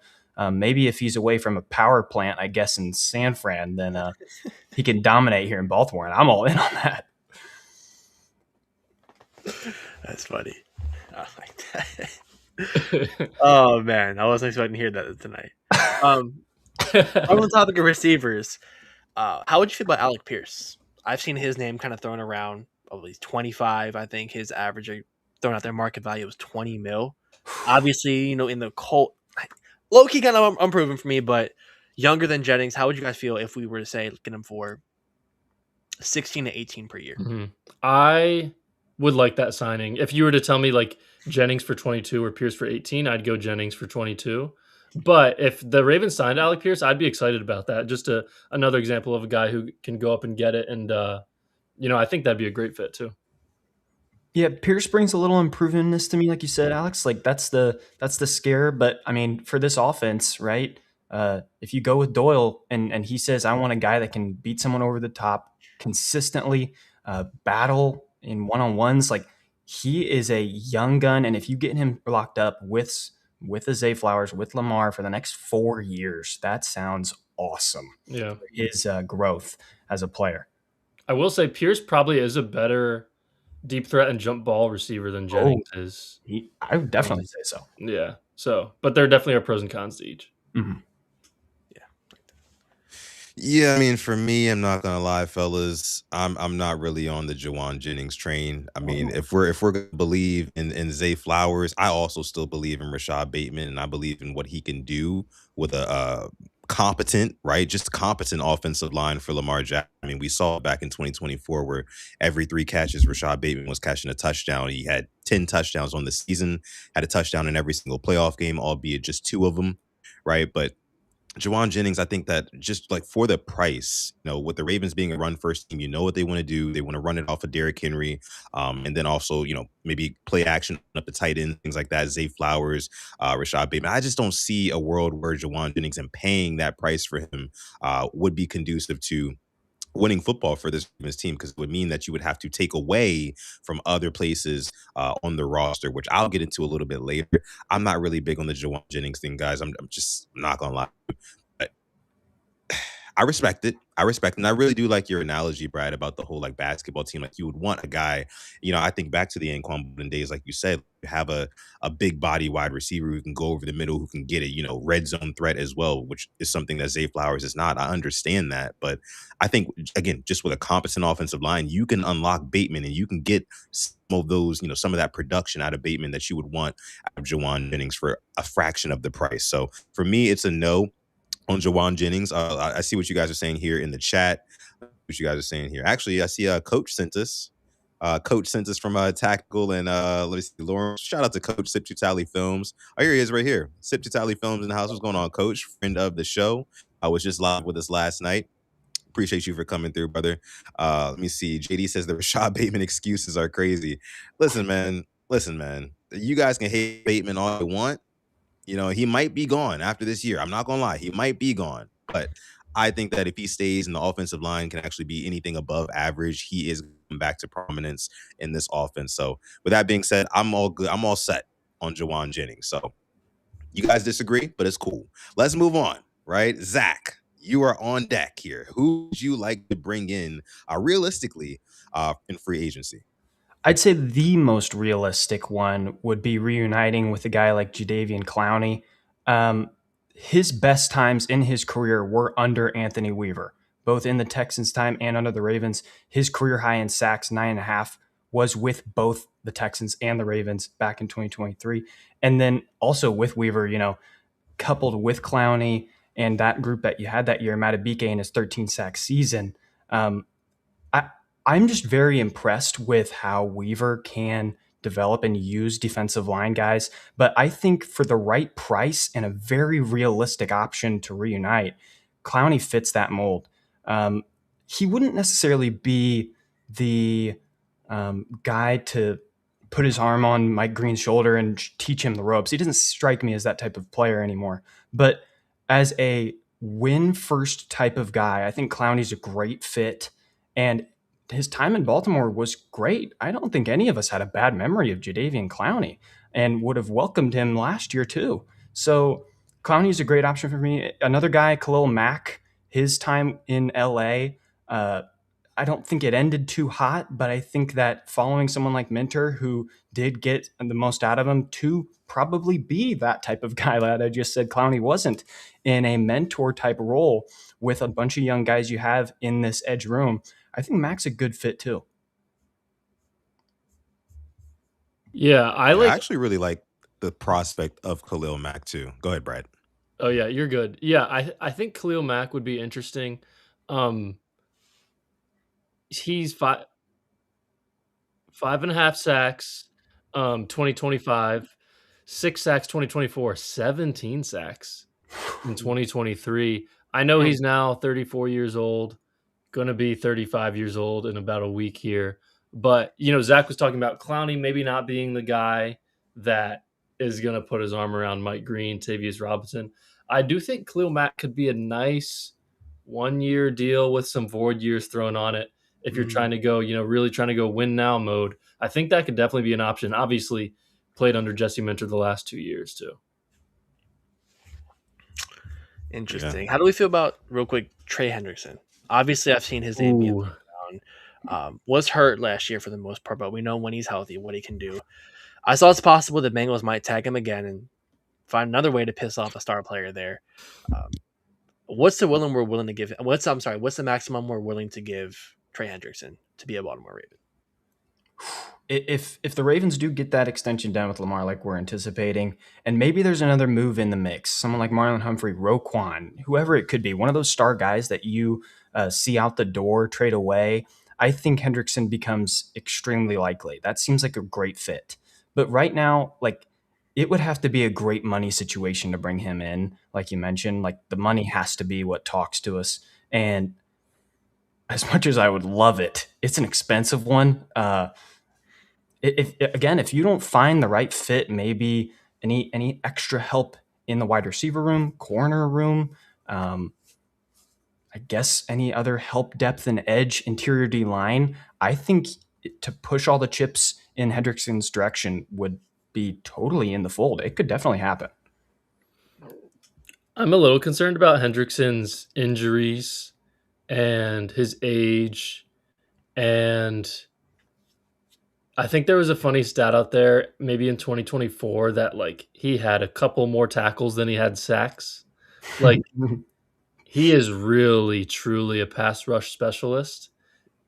maybe if he's away from a power plant, I guess in San Fran, then he can dominate here in Baltimore, and I'm all in on that. That's funny. I like that. Oh man, I wasn't expecting to hear that tonight. On the topic of receivers, how would you feel about Alec Pierce? I've seen his name kind of thrown around. Oh, he's 25. I think his average thrown out there market value was 20 mil. Obviously, in the Colt, low key kind of unproven for me, but younger than Jennings. How would you guys feel if we were to say get him for 16 to 18 per year? Mm-hmm. I would like that signing. If you were to tell me like Jennings for 22 or Pierce for 18, I'd go Jennings for 22. But if the Ravens signed Alec Pierce, I'd be excited about that. Just another example of a guy who can go up and get it. And, I think that'd be a great fit too. Yeah, Pierce brings a little improvenness to me, like you said, Alex. Like that's the scare. But I mean, for this offense, right? If you go with Doyle and he says, I want a guy that can beat someone over the top consistently, battle in one-on-ones, like he is a young gun. And if you get him locked up with the Zay Flowers, with Lamar for the next 4 years, that sounds awesome. Yeah. His growth as a player. I will say Pierce probably is a better deep threat and jump ball receiver than Jennings is. I would definitely say so. Yeah. So, but there definitely are pros and cons to each. Mm-hmm. Yeah, I mean, for me, I'm not gonna lie, fellas. I'm not really on the Juwan Jennings train. I mean, if we're gonna believe in Zay Flowers, I also still believe in Rashad Bateman, and I believe in what he can do with a competent, right, just competent offensive line for Lamar Jackson. I mean, we saw back in 2024 where every 3 catches, Rashad Bateman was catching a touchdown. He had 10 touchdowns on the season, had a touchdown in every single playoff game, albeit just 2 of them, right? But Juwan Jennings, I think that just like for the price, with the Ravens being a run first team, what they want to do. They want to run it off of Derrick Henry, and then also, maybe play action up the tight end, things like that. Zay Flowers, Rashad Bateman. I just don't see a world where Juwan Jennings and paying that price for him would be conducive to winning football for this team, because it would mean that you would have to take away from other places on the roster, which I'll get into a little bit later. I'm not really big on the Juwan Jennings thing, guys. I'm just not gonna lie. But I respect it. And I really do like your analogy, Brad, about the whole like basketball team. Like you would want a guy, I think back to the Anquan Boldin days, like you said, you have a big body wide receiver who can go over the middle, who can get it, red zone threat as well, which is something that Zay Flowers is not. I understand that. But I think, again, just with a competent offensive line, you can unlock Bateman and you can get some of those, some of that production out of Bateman that you would want out of Juwan Jennings for a fraction of the price. So for me, it's a no on Juwan Jennings. I see what you guys are saying here in the chat. Actually, I see Coach sent us. Coach sent us from Tactical and let me see, Lauren. Shout out to Coach Sip to Tally Films. Oh, here he is right here. Sip to Tally Films in the house. What's going on, Coach? Friend of the show. I was just live with us last night. Appreciate you for coming through, brother. Let me see. JD says the Rashad Bateman excuses are crazy. Listen, man. You guys can hate Bateman all you want. He might be gone after this year. I'm not going to lie. He might be gone. But I think that if he stays and the offensive line can actually be anything above average, he is going back to prominence in this offense. So with that being said, I'm all good. I'm all set on Juwan Jennings. So you guys disagree, but it's cool. Let's move on, right? Zach, you are on deck here. Who would you like to bring in realistically in free agency? I'd say the most realistic one would be reuniting with a guy like Jadeveon Clowney. His best times in his career were under Anthony Weaver, both in the Texans time and under the Ravens. His career high in sacks, 9.5, was with both the Texans and the Ravens back in 2023. And then also with Weaver, coupled with Clowney, and that group that you had that year, Matabike in his 13 sack season, I'm just very impressed with how Weaver can develop and use defensive line guys. But I think for the right price and a very realistic option to reunite, Clowney fits that mold. He wouldn't necessarily be the guy to put his arm on Mike Green's shoulder and teach him the ropes. He doesn't strike me as that type of player anymore. But as a win first type of guy, I think Clowney's a great fit. And his time in Baltimore was great. I don't think any of us had a bad memory of Jadeveon Clowney and would have welcomed him last year too. So Clowney's a great option for me. Another guy, Khalil Mack, his time in LA, I don't think it ended too hot, but I think that following someone like Minter, who did get the most out of him, to probably be that type of guy that I just said Clowney wasn't, in a mentor type role with a bunch of young guys you have in this edge room, I think Mac's a good fit too. Yeah, I actually really like the prospect of Khalil Mack too. Go ahead, Brad. Oh yeah, you're good. Yeah, I think Khalil Mack would be interesting. He's 5.5 sacks, 2025, 6 sacks 2024, 17 sacks in 2023. I know he's now 34 years old, going to be 35 years old in about a week here. But, Zach was talking about Clowney maybe not being the guy that is going to put his arm around Mike Green, Tavius Robinson. I do think Khalil Mack could be a nice 1-year deal with some void years thrown on it. If you're trying to go, really trying to go win now mode, I think that could definitely be an option. Obviously, played under Jesse Minter the last 2 years too. Interesting. Yeah. How do we feel about, real quick, Trey Hendrickson? Obviously, I've seen his name be around. Was hurt last year for the most part, but we know when he's healthy what he can do. I saw it's possible the Bengals might tag him again and find another way to piss off a star player there. What's the we're willing to give? What's the maximum we're willing to give Trey Hendrickson to be a Baltimore Raven? If the Ravens do get that extension done with Lamar like we're anticipating, and maybe there's another move in the mix, someone like Marlon Humphrey, Roquan, whoever it could be, one of those star guys that you see out the door, trade away, I think Hendrickson becomes extremely likely. That seems like a great fit. But right now, it would have to be a great money situation to bring him in. Like you mentioned, the money has to be what talks to us. And as much as I would love it, it's an expensive one. If you don't find the right fit, maybe any extra help in the wide receiver room, corner room, I guess any other help, depth, and edge, interior D line, I think to push all the chips in Hendrickson's direction would be totally in the fold. It could definitely happen. I'm a little concerned about Hendrickson's injuries and his age, and I think there was a funny stat out there, maybe in 2024, that he had a couple more tackles than he had sacks. He is really, truly a pass rush specialist.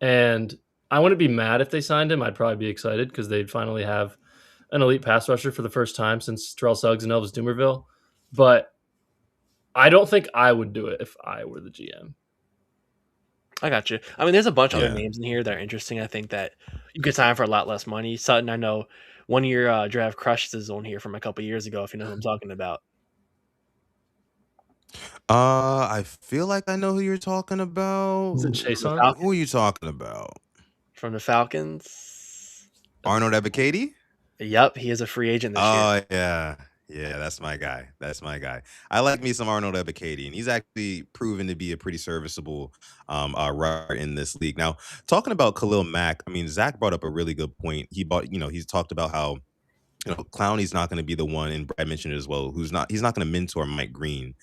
And I wouldn't be mad if they signed him. I'd probably be excited because they'd finally have an elite pass rusher for the first time since Terrell Suggs and Elvis Dumervil. But I don't think I would do it if I were the GM. I got you. I mean, there's a bunch of other names in here that are interesting. I think that you could sign for a lot less money. Sutton, I know one of your draft crushes on here from a couple years ago, if you know who I'm talking about. I feel like I know who you're talking about. Is it Chason? Who are you talking about? From the Falcons? Arnold Ebiketie? Yep, he is a free agent this year. Oh, yeah. Yeah, that's my guy. I like me some Arnold Ebiketie, and he's actually proven to be a pretty serviceable runner in this league. Now, talking about Khalil Mack, I mean, Zach brought up a really good point. He's talked about how, Clowney's not going to be the one, and Brad mentioned it as well, he's not going to mentor Mike Green.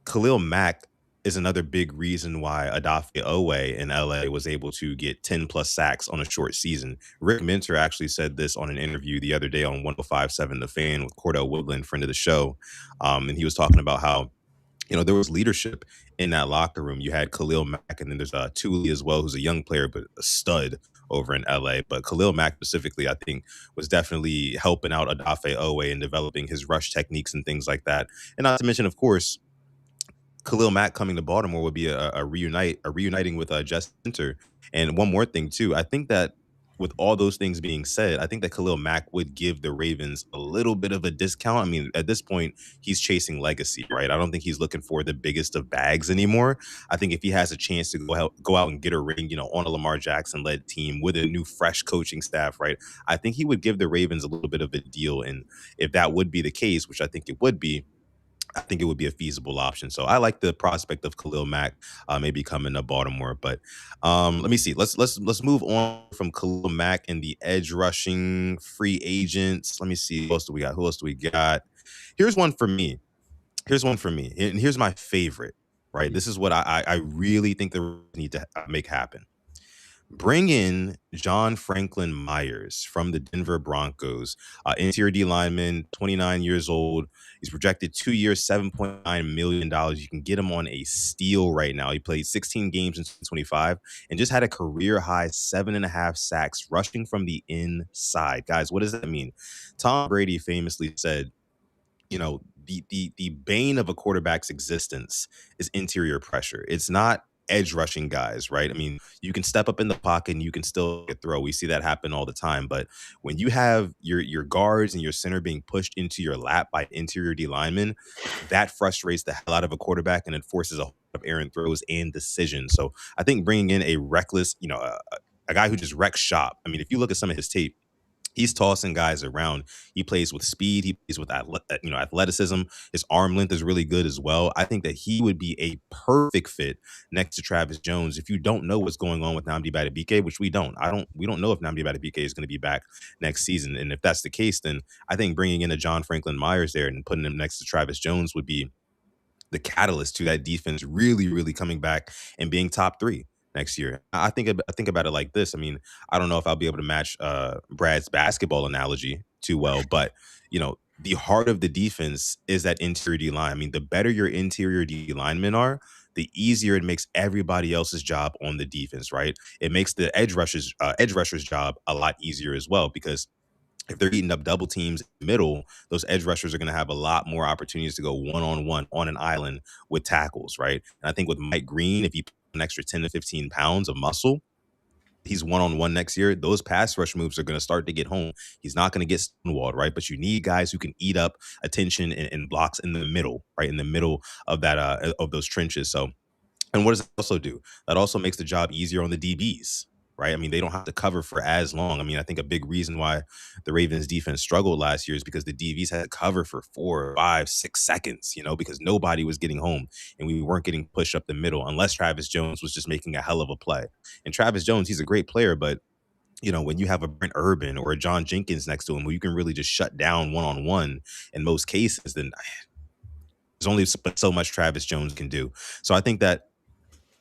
Khalil Mack is another big reason why Odafe Owe in LA was able to get 10 plus sacks on a short season. Rick Minter actually said this on an interview the other day on 105.7 The Fan with Cordell Woodland, friend of the show. And he was talking about how, there was leadership in that locker room. You had Khalil Mack, and then there's Thule as well, who's a young player, but a stud over in LA. But Khalil Mack specifically, I think, was definitely helping out Odafe Owe in developing his rush techniques and things like that. And not to mention, of course, Khalil Mack coming to Baltimore would be a reuniting with Jess Center. And one more thing too, I think that with all those things being said, I think that Khalil Mack would give the Ravens a little bit of a discount. I mean, at this point, he's chasing legacy, right? I don't think he's looking for the biggest of bags anymore. I think if he has a chance to go out and get a ring, on a Lamar Jackson led team with a new fresh coaching staff, right? I think he would give the Ravens a little bit of a deal. And if that would be the case, which I think it would be, I think it would be a feasible option. So I like the prospect of Khalil Mack maybe coming to Baltimore. But let me see. Let's move on from Khalil Mack and the edge rushing free agents. Let me see. Who else do we got? Who else do we got? Here's one for me. And here's my favorite. Right. This is what I really think they need to make happen. Bring in John Franklin Myers from the Denver Broncos, interior D lineman, 29 years old. He's projected 2 years, $7.9 million. You can get him on a steal right now. He played 16 games in 2025 and just had a career high 7.5 sacks rushing from the inside. Guys, what does that mean? Tom Brady famously said, the bane of a quarterback's existence is interior pressure. It's not edge rushing guys, right? I mean, you can step up in the pocket and you can still get throw. We see that happen all the time. But when you have your guards and your center being pushed into your lap by interior D linemen, that frustrates the hell out of a quarterback and it forces a lot of errant throws and decisions. So I think bringing in a reckless, a guy who just wrecks shop. I mean, if you look at some of his tape, he's tossing guys around. He plays with speed. He plays with athleticism. His arm length is really good as well. I think that he would be a perfect fit next to Travis Jones. If you don't know what's going on with Nnamdi Badibike, which we don't know if Nnamdi Badibike is going to be back next season. And if that's the case, then I think bringing in a John Franklin Myers there and putting him next to Travis Jones would be the catalyst to that defense really, really coming back and being top 3 next year. I think about it like this. I mean, I don't know if I'll be able to match Brad's basketball analogy too well, but the heart of the defense is that interior D line. I mean, the better your interior D linemen are, the easier it makes everybody else's job on the defense, right? It makes the edge rusher's job a lot easier as well, because if they're eating up double teams in the middle, those edge rushers are going to have a lot more opportunities to go one-on-one on an island with tackles, right? And I think with Mike Green, if he put an extra 10 to 15 pounds of muscle, he's one-on-one next year, those pass rush moves are going to start to get home. He's not going to get stonewalled, right? But you need guys who can eat up attention and blocks in the middle, right? In the middle of that of those trenches. So, and what does that also do? That also makes the job easier on the DBs, right? I mean, they don't have to cover for as long. I mean, I think a big reason why the Ravens defense struggled last year is because the DBs had to cover for 4, 5, 6 seconds, because nobody was getting home and we weren't getting pushed up the middle unless Travis Jones was just making a hell of a play. And Travis Jones, he's a great player, but when you have a Brent Urban or a John Jenkins next to him where you can really just shut down one-on-one in most cases, then there's only so much Travis Jones can do. So I think that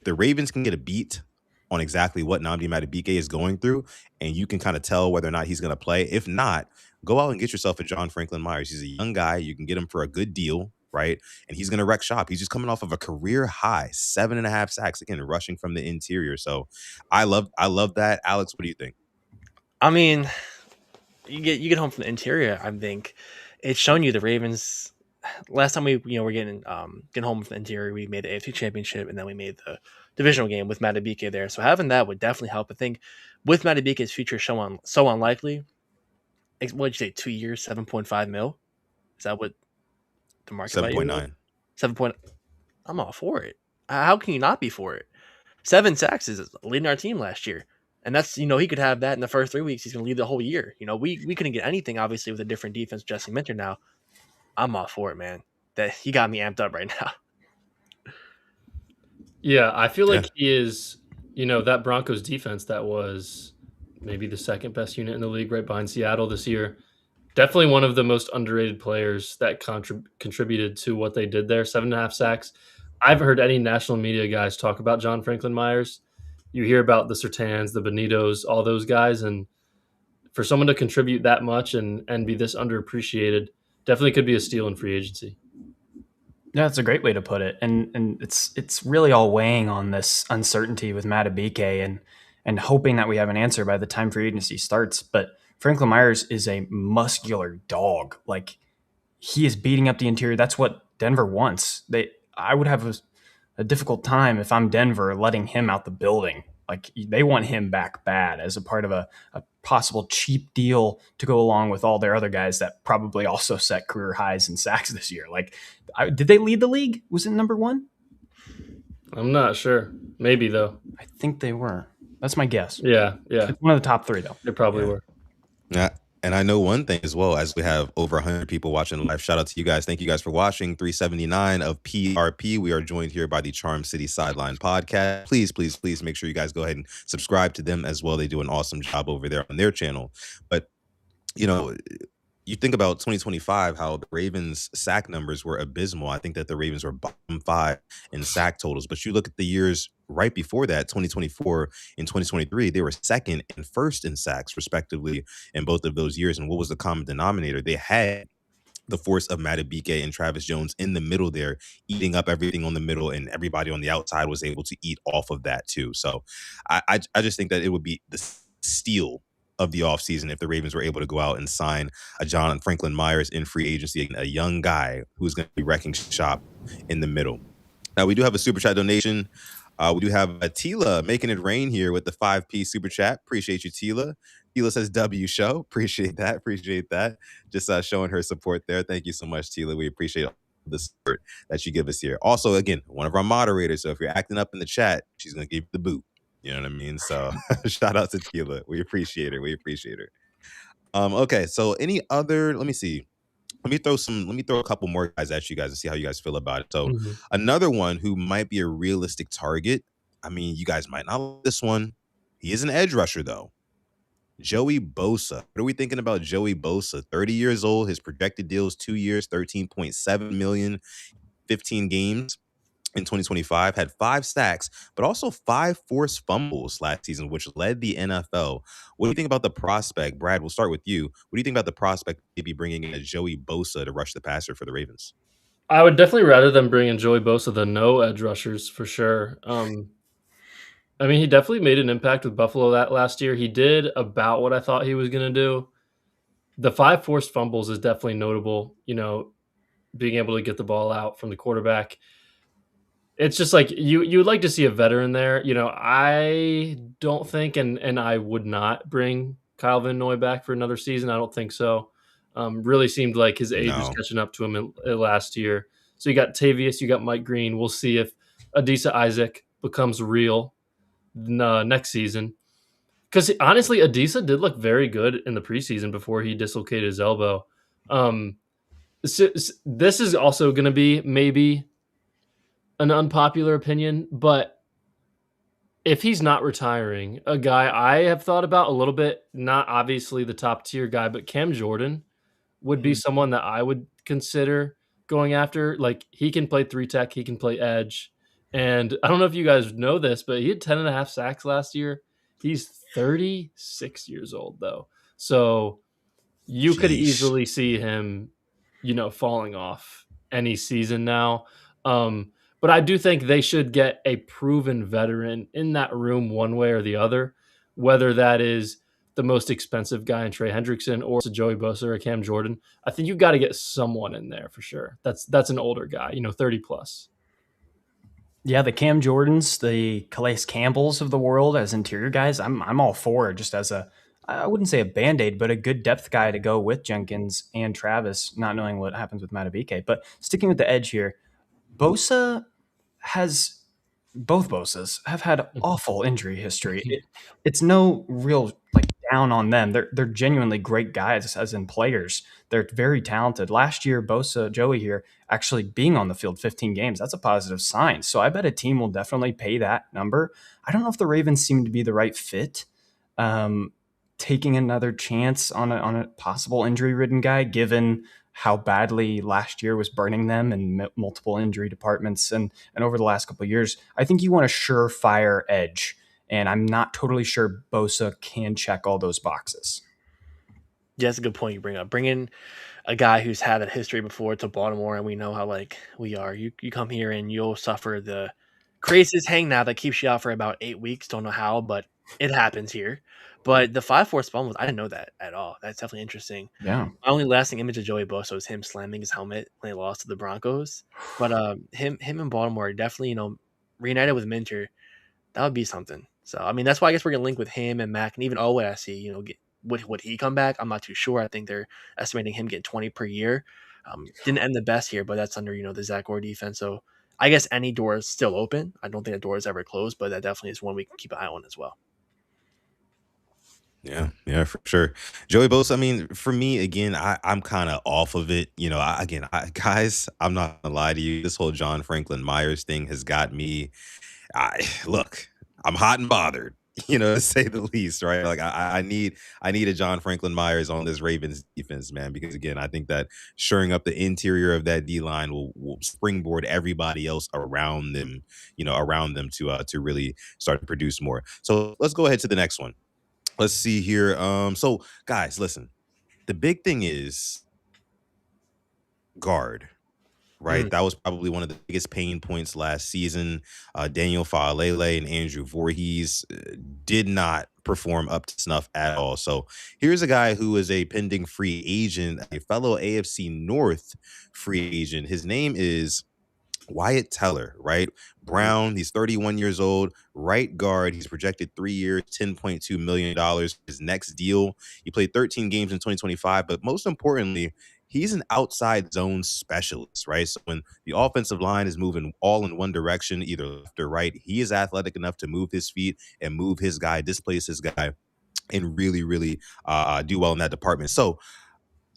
the Ravens can get a beat on exactly what Nnamdi Madubuike is going through, and you can kind of tell whether or not he's going to play. If not, go out and get yourself a John Franklin Myers. He's a young guy. You can get him for a good deal, right? And he's going to wreck shop. He's just coming off of a career high 7.5 sacks, again, rushing from the interior. So I love that. Alex, what do you think? I mean, you get home from the interior. I think it's shown you the Ravens. Last time we were getting home from the interior, we made the AFC Championship, and then we made the divisional game with Madubuike there. So having that would definitely help. I think with Madubuike's future so unlikely. What did you say? 2 years, 7.5 mil. Is that what the market 7.9? 7. I'm all for it. How can you not be for it? 7 sacks is leading our team last year. And that's, he could have that in the first 3 weeks. He's going to lead the whole year. We couldn't get anything, obviously, with a different defense, Jesse Minter now. I'm all for it, man. That he got me amped up right now. Yeah, I feel like he is, that Broncos defense that was maybe the second best unit in the league right behind Seattle this year. Definitely one of the most underrated players that contributed to what they did there. 7.5 sacks. I haven't heard any national media guys talk about John Franklin Myers. You hear about the Surtans, the Benitos, all those guys. And for someone to contribute that much and be this underappreciated, definitely could be a steal in free agency. Yeah, that's a great way to put it. And it's really all weighing on this uncertainty with Madubuike and hoping that we have an answer by the time free agency starts. But Franklin Myers is a muscular dog. Like, he is beating up the interior. That's what Denver wants. I would have a difficult time if I'm Denver letting him out the building. Like, they want him back bad as a part of a possible cheap deal to go along with all their other guys that probably also set career highs in sacks this year. Like, did they lead the league? Was it number one? I'm not sure. Maybe, though. I think they were. That's my guess. Yeah. It's one of the top three, though. They probably were. Yeah. And I know one thing as well, as we have over 100 people watching live. Shout out to you guys. Thank you guys for watching 379 of PRP. We are joined here by the Charm City Sideline podcast. Please, please, please make sure you guys go ahead and subscribe to them as well. They do an awesome job over there on their channel. But, you think about 2025, how the Ravens' sack numbers were abysmal. I think that the Ravens were bottom 5 in sack totals. But you look at the years right before that, 2024 and 2023, they were second and first in sacks, respectively, in both of those years. And what was the common denominator? They had the force of Madubuike and Travis Jones in the middle there, eating up everything on the middle, and everybody on the outside was able to eat off of that too. So I just think that it would be the steal of the offseason if the Ravens were able to go out and sign a John Franklin Myers in free agency, a young guy who's going to be wrecking shop in the middle. Now, we do have a super chat donation. We do have Tila making it rain here with the 5P super chat. Appreciate you, Tila. Tila says W show. Appreciate that. Just showing her support there. Thank you so much, Tila. We appreciate the support that you give us here. Also, again, one of our moderators. So if you're acting up in the chat, she's going to give you the boot. You know what I mean? So shout out to Tila. We appreciate her. Okay, so any other, let me see. Let me throw a couple more guys at you guys and see how you guys feel about it. So another one who might be a realistic target. I mean, you guys might not like this one. He is an edge rusher, though. Joey Bosa. What are we thinking about Joey Bosa? 30 years old. His projected deal is 2 years, $13.7 million, 15 games. In 2025, had 5 sacks, but also 5 forced fumbles last season, which led the NFL. What do you think about the prospect? Brad, we'll start with you. What do you think about the prospect of maybe bringing in a Joey Bosa to rush the passer for the Ravens? I would definitely rather them bring in Joey Bosa than no edge rushers for sure. I mean, he definitely made an impact with Buffalo that last year. He did about what I thought he was going to do. The 5 forced fumbles is definitely notable, being able to get the ball out from the quarterback. It's just like you would like to see a veteran there. I don't think, and I would not bring Kyle Van Noy back for another season. I don't think so. Really seemed like his age was catching up to him last year. So you got Tavius, you got Mike Green. We'll see if Adisa Isaac becomes real next season. Because honestly, Adisa did look very good in the preseason before he dislocated his elbow. This is also going to be maybe an unpopular opinion, but if he's not retiring, a guy I have thought about a little bit, not obviously the top tier guy, but Cam Jordan would be someone that I would consider going after. Like, he can play 3-tech, he can play edge. And I don't know if you guys know this, but he had 10.5 sacks last year. He's 36 years old, though. So you could easily see him, falling off any season now. But I do think they should get a proven veteran in that room one way or the other, whether that is the most expensive guy in Trey Hendrickson or it's a Joey Bosa or a Cam Jordan. I think you've got to get someone in there for sure. That's an older guy, 30 plus. Yeah, the Cam Jordans, the Calais Campbells of the world as interior guys, I'm all for it, just as I wouldn't say a Band-Aid, but a good depth guy to go with Jenkins and Travis, not knowing what happens with Madubuike. But sticking with the edge here, both Bosas have had awful injury history. It's no real down on them. They're genuinely great guys as in players. They're very talented. Last year, Joey here, actually being on the field 15 games, that's a positive sign. So I bet a team will definitely pay that number. I don't know if the Ravens seem to be the right fit. Taking another chance on a possible injury-ridden guy, given how badly last year was burning them in multiple injury departments and over the last couple of years. I think you want a surefire edge, and I'm not totally sure Bosa can check all those boxes. Yeah, that's a good point you bring up. Bring in a guy who's had a history before to Baltimore, and we know how we are. You come here and you'll suffer the craziest hang now that keeps you out for about 8 weeks. Don't know how, but it happens here. But the 5 forced fumbles, I didn't know that at all. That's definitely interesting. Yeah. My only lasting image of Joey Bosa was him slamming his helmet when they lost to the Broncos. But him in Baltimore definitely, reunited with Minter, that would be something. So I mean, that's why I guess we're gonna link with him and Mac and even Owe. I see, would he come back? I'm not too sure. I think they're estimating him getting 20 per year. Didn't end the best here, but that's under the Zach Gore defense. So I guess any door is still open. I don't think a door is ever closed, but that definitely is one we can keep an eye on as well. Yeah, for sure. Joey Bosa, I mean, for me, again, I'm kind of off of it. Guys, I'm not gonna lie to you. This whole John Franklin Myers thing has got me. Look, I'm hot and bothered, to say the least, right? Like I need a John Franklin Myers on this Ravens defense, man, because again, I think that shoring up the interior of that D line will springboard everybody else around them to really start to produce more. So let's go ahead to the next one. Let's see here. So guys, listen. The big thing is guard, right? That was probably one of the biggest pain points last season. Daniel Faalele and Andrew Voorhees did not perform up to snuff at all. So here's a guy who is a pending free agent, a fellow AFC North free agent. His name is Wyatt Teller, right? Brown, he's 31 years old, right guard. He's projected 3 years, $10.2 million. His next deal, he played 13 games in 2025, but most importantly, he's an outside zone specialist, right? So when the offensive line is moving all in one direction, either left or right, he is athletic enough to move his feet and move his guy, displace his guy, and really, really do well in that department. So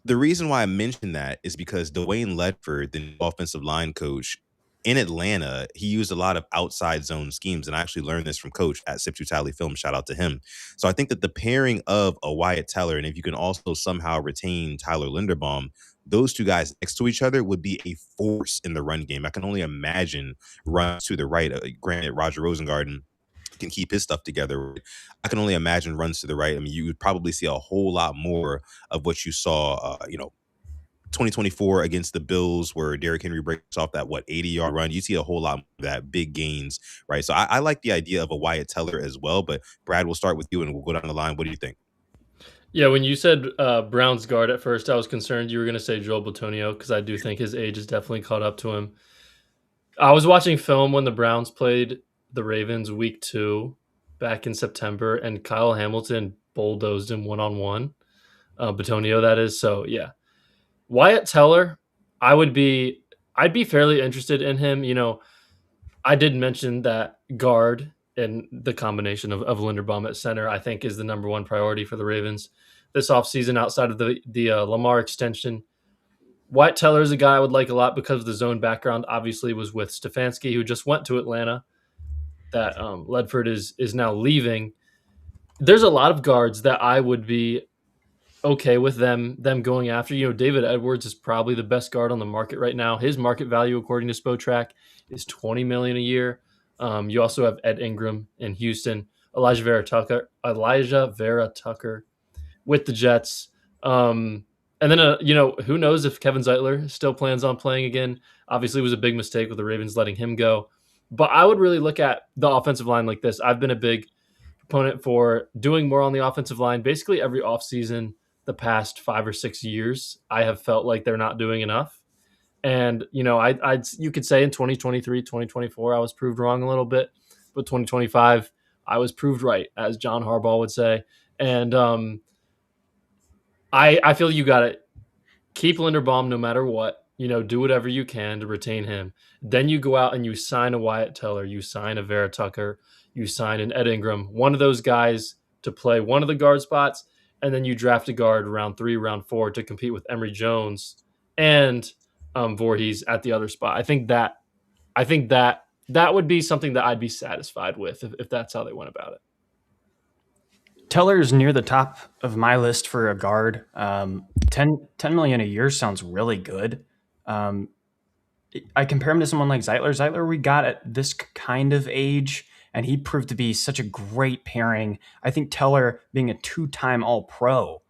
the reason why I mentioned that is because Dwayne Ledford, the offensive line coach in Atlanta, he used a lot of outside zone schemes. And I actually learned this from Coach at Sip to Tally Film. Shout out to him. So I think that the pairing of a Wyatt Teller, and if you can also somehow retain Tyler Linderbaum, those two guys next to each other would be a force in the run game. I can only imagine runs to the right. Granted, Roger Rosengarten can keep his stuff together. I can only imagine runs to the right. I mean, you would probably see a whole lot more of what you saw, 2024 against the Bills, where Derrick Henry breaks off that 80-yard run. You see a whole lot of that big gains, right? So I like the idea of a Wyatt Teller as well. But Brad, we'll start with you and we'll go down the line. What do you think? Yeah, when you said Brown's guard at first, I was concerned you were going to say Joel Bitonio, because I do think his age has definitely caught up to him. I was watching film when the Browns played the Ravens week 2 back in September, and Kyle Hamilton bulldozed him one-on-one. Bitonio, that is. So, yeah. Wyatt Teller, I'd be fairly interested in him. I did mention that guard and the combination of Linderbaum at center, I think, is the number one priority for the Ravens this offseason outside of the Lamar extension. Wyatt Teller is a guy I would like a lot because of the zone background. Obviously, was with Stefanski, who just went to Atlanta. That Ledford is now leaving. There's a lot of guards that I would be okay with them going after. David Edwards is probably the best guard on the market right now. His market value, according to Spotrac, is $20 million a year. You also have Ed Ingram in Houston, Elijah Vera Tucker with the Jets. And then, who knows if Kevin Zeitler still plans on playing again. Obviously, it was a big mistake with the Ravens letting him go. But I would really look at the offensive line like this. I've been a big proponent for doing more on the offensive line. Basically, every offseason the past 5 or 6 years, I have felt like they're not doing enough. And, you could say in 2023, 2024, I was proved wrong a little bit. But 2025, I was proved right, as John Harbaugh would say. And I feel you got to keep Linderbaum no matter what. Do whatever you can to retain him. Then you go out and you sign a Wyatt Teller, you sign a Vera Tucker, you sign an Ed Ingram, one of those guys to play one of the guard spots, and then you draft a guard round 3, round 4 to compete with Emory Jones and Voorhees at the other spot. I think that would be something that I'd be satisfied with if that's how they went about it. Teller is near the top of my list for a guard. 10 million a year sounds really good. I compare him to someone like Zeitler. Zeitler we got at this kind of age, and he proved to be such a great pairing. I think Teller, being a 2-time All-Pro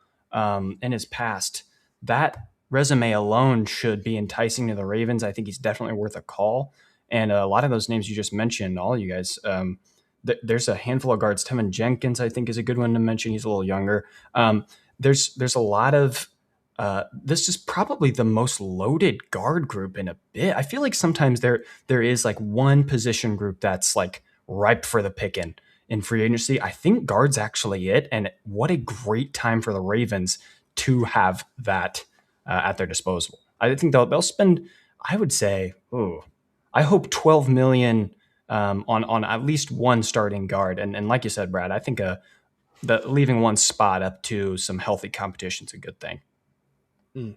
in his past, that resume alone should be enticing to the Ravens. I think he's definitely worth a call. And a lot of those names you just mentioned, all of you guys, there's a handful of guards. Tevin Jenkins, I think, is a good one to mention. He's a little younger. There's a lot of this is probably the most loaded guard group in a bit. I feel like sometimes there is like one position group that's like ripe for the picking in free agency. I think guard's actually it, and what a great time for the Ravens to have that at their disposal. I think they'll spend, I would say, I hope $12 million on at least one starting guard, and like you said, Brad, I think the leaving one spot up to some healthy competition is a good thing. I'm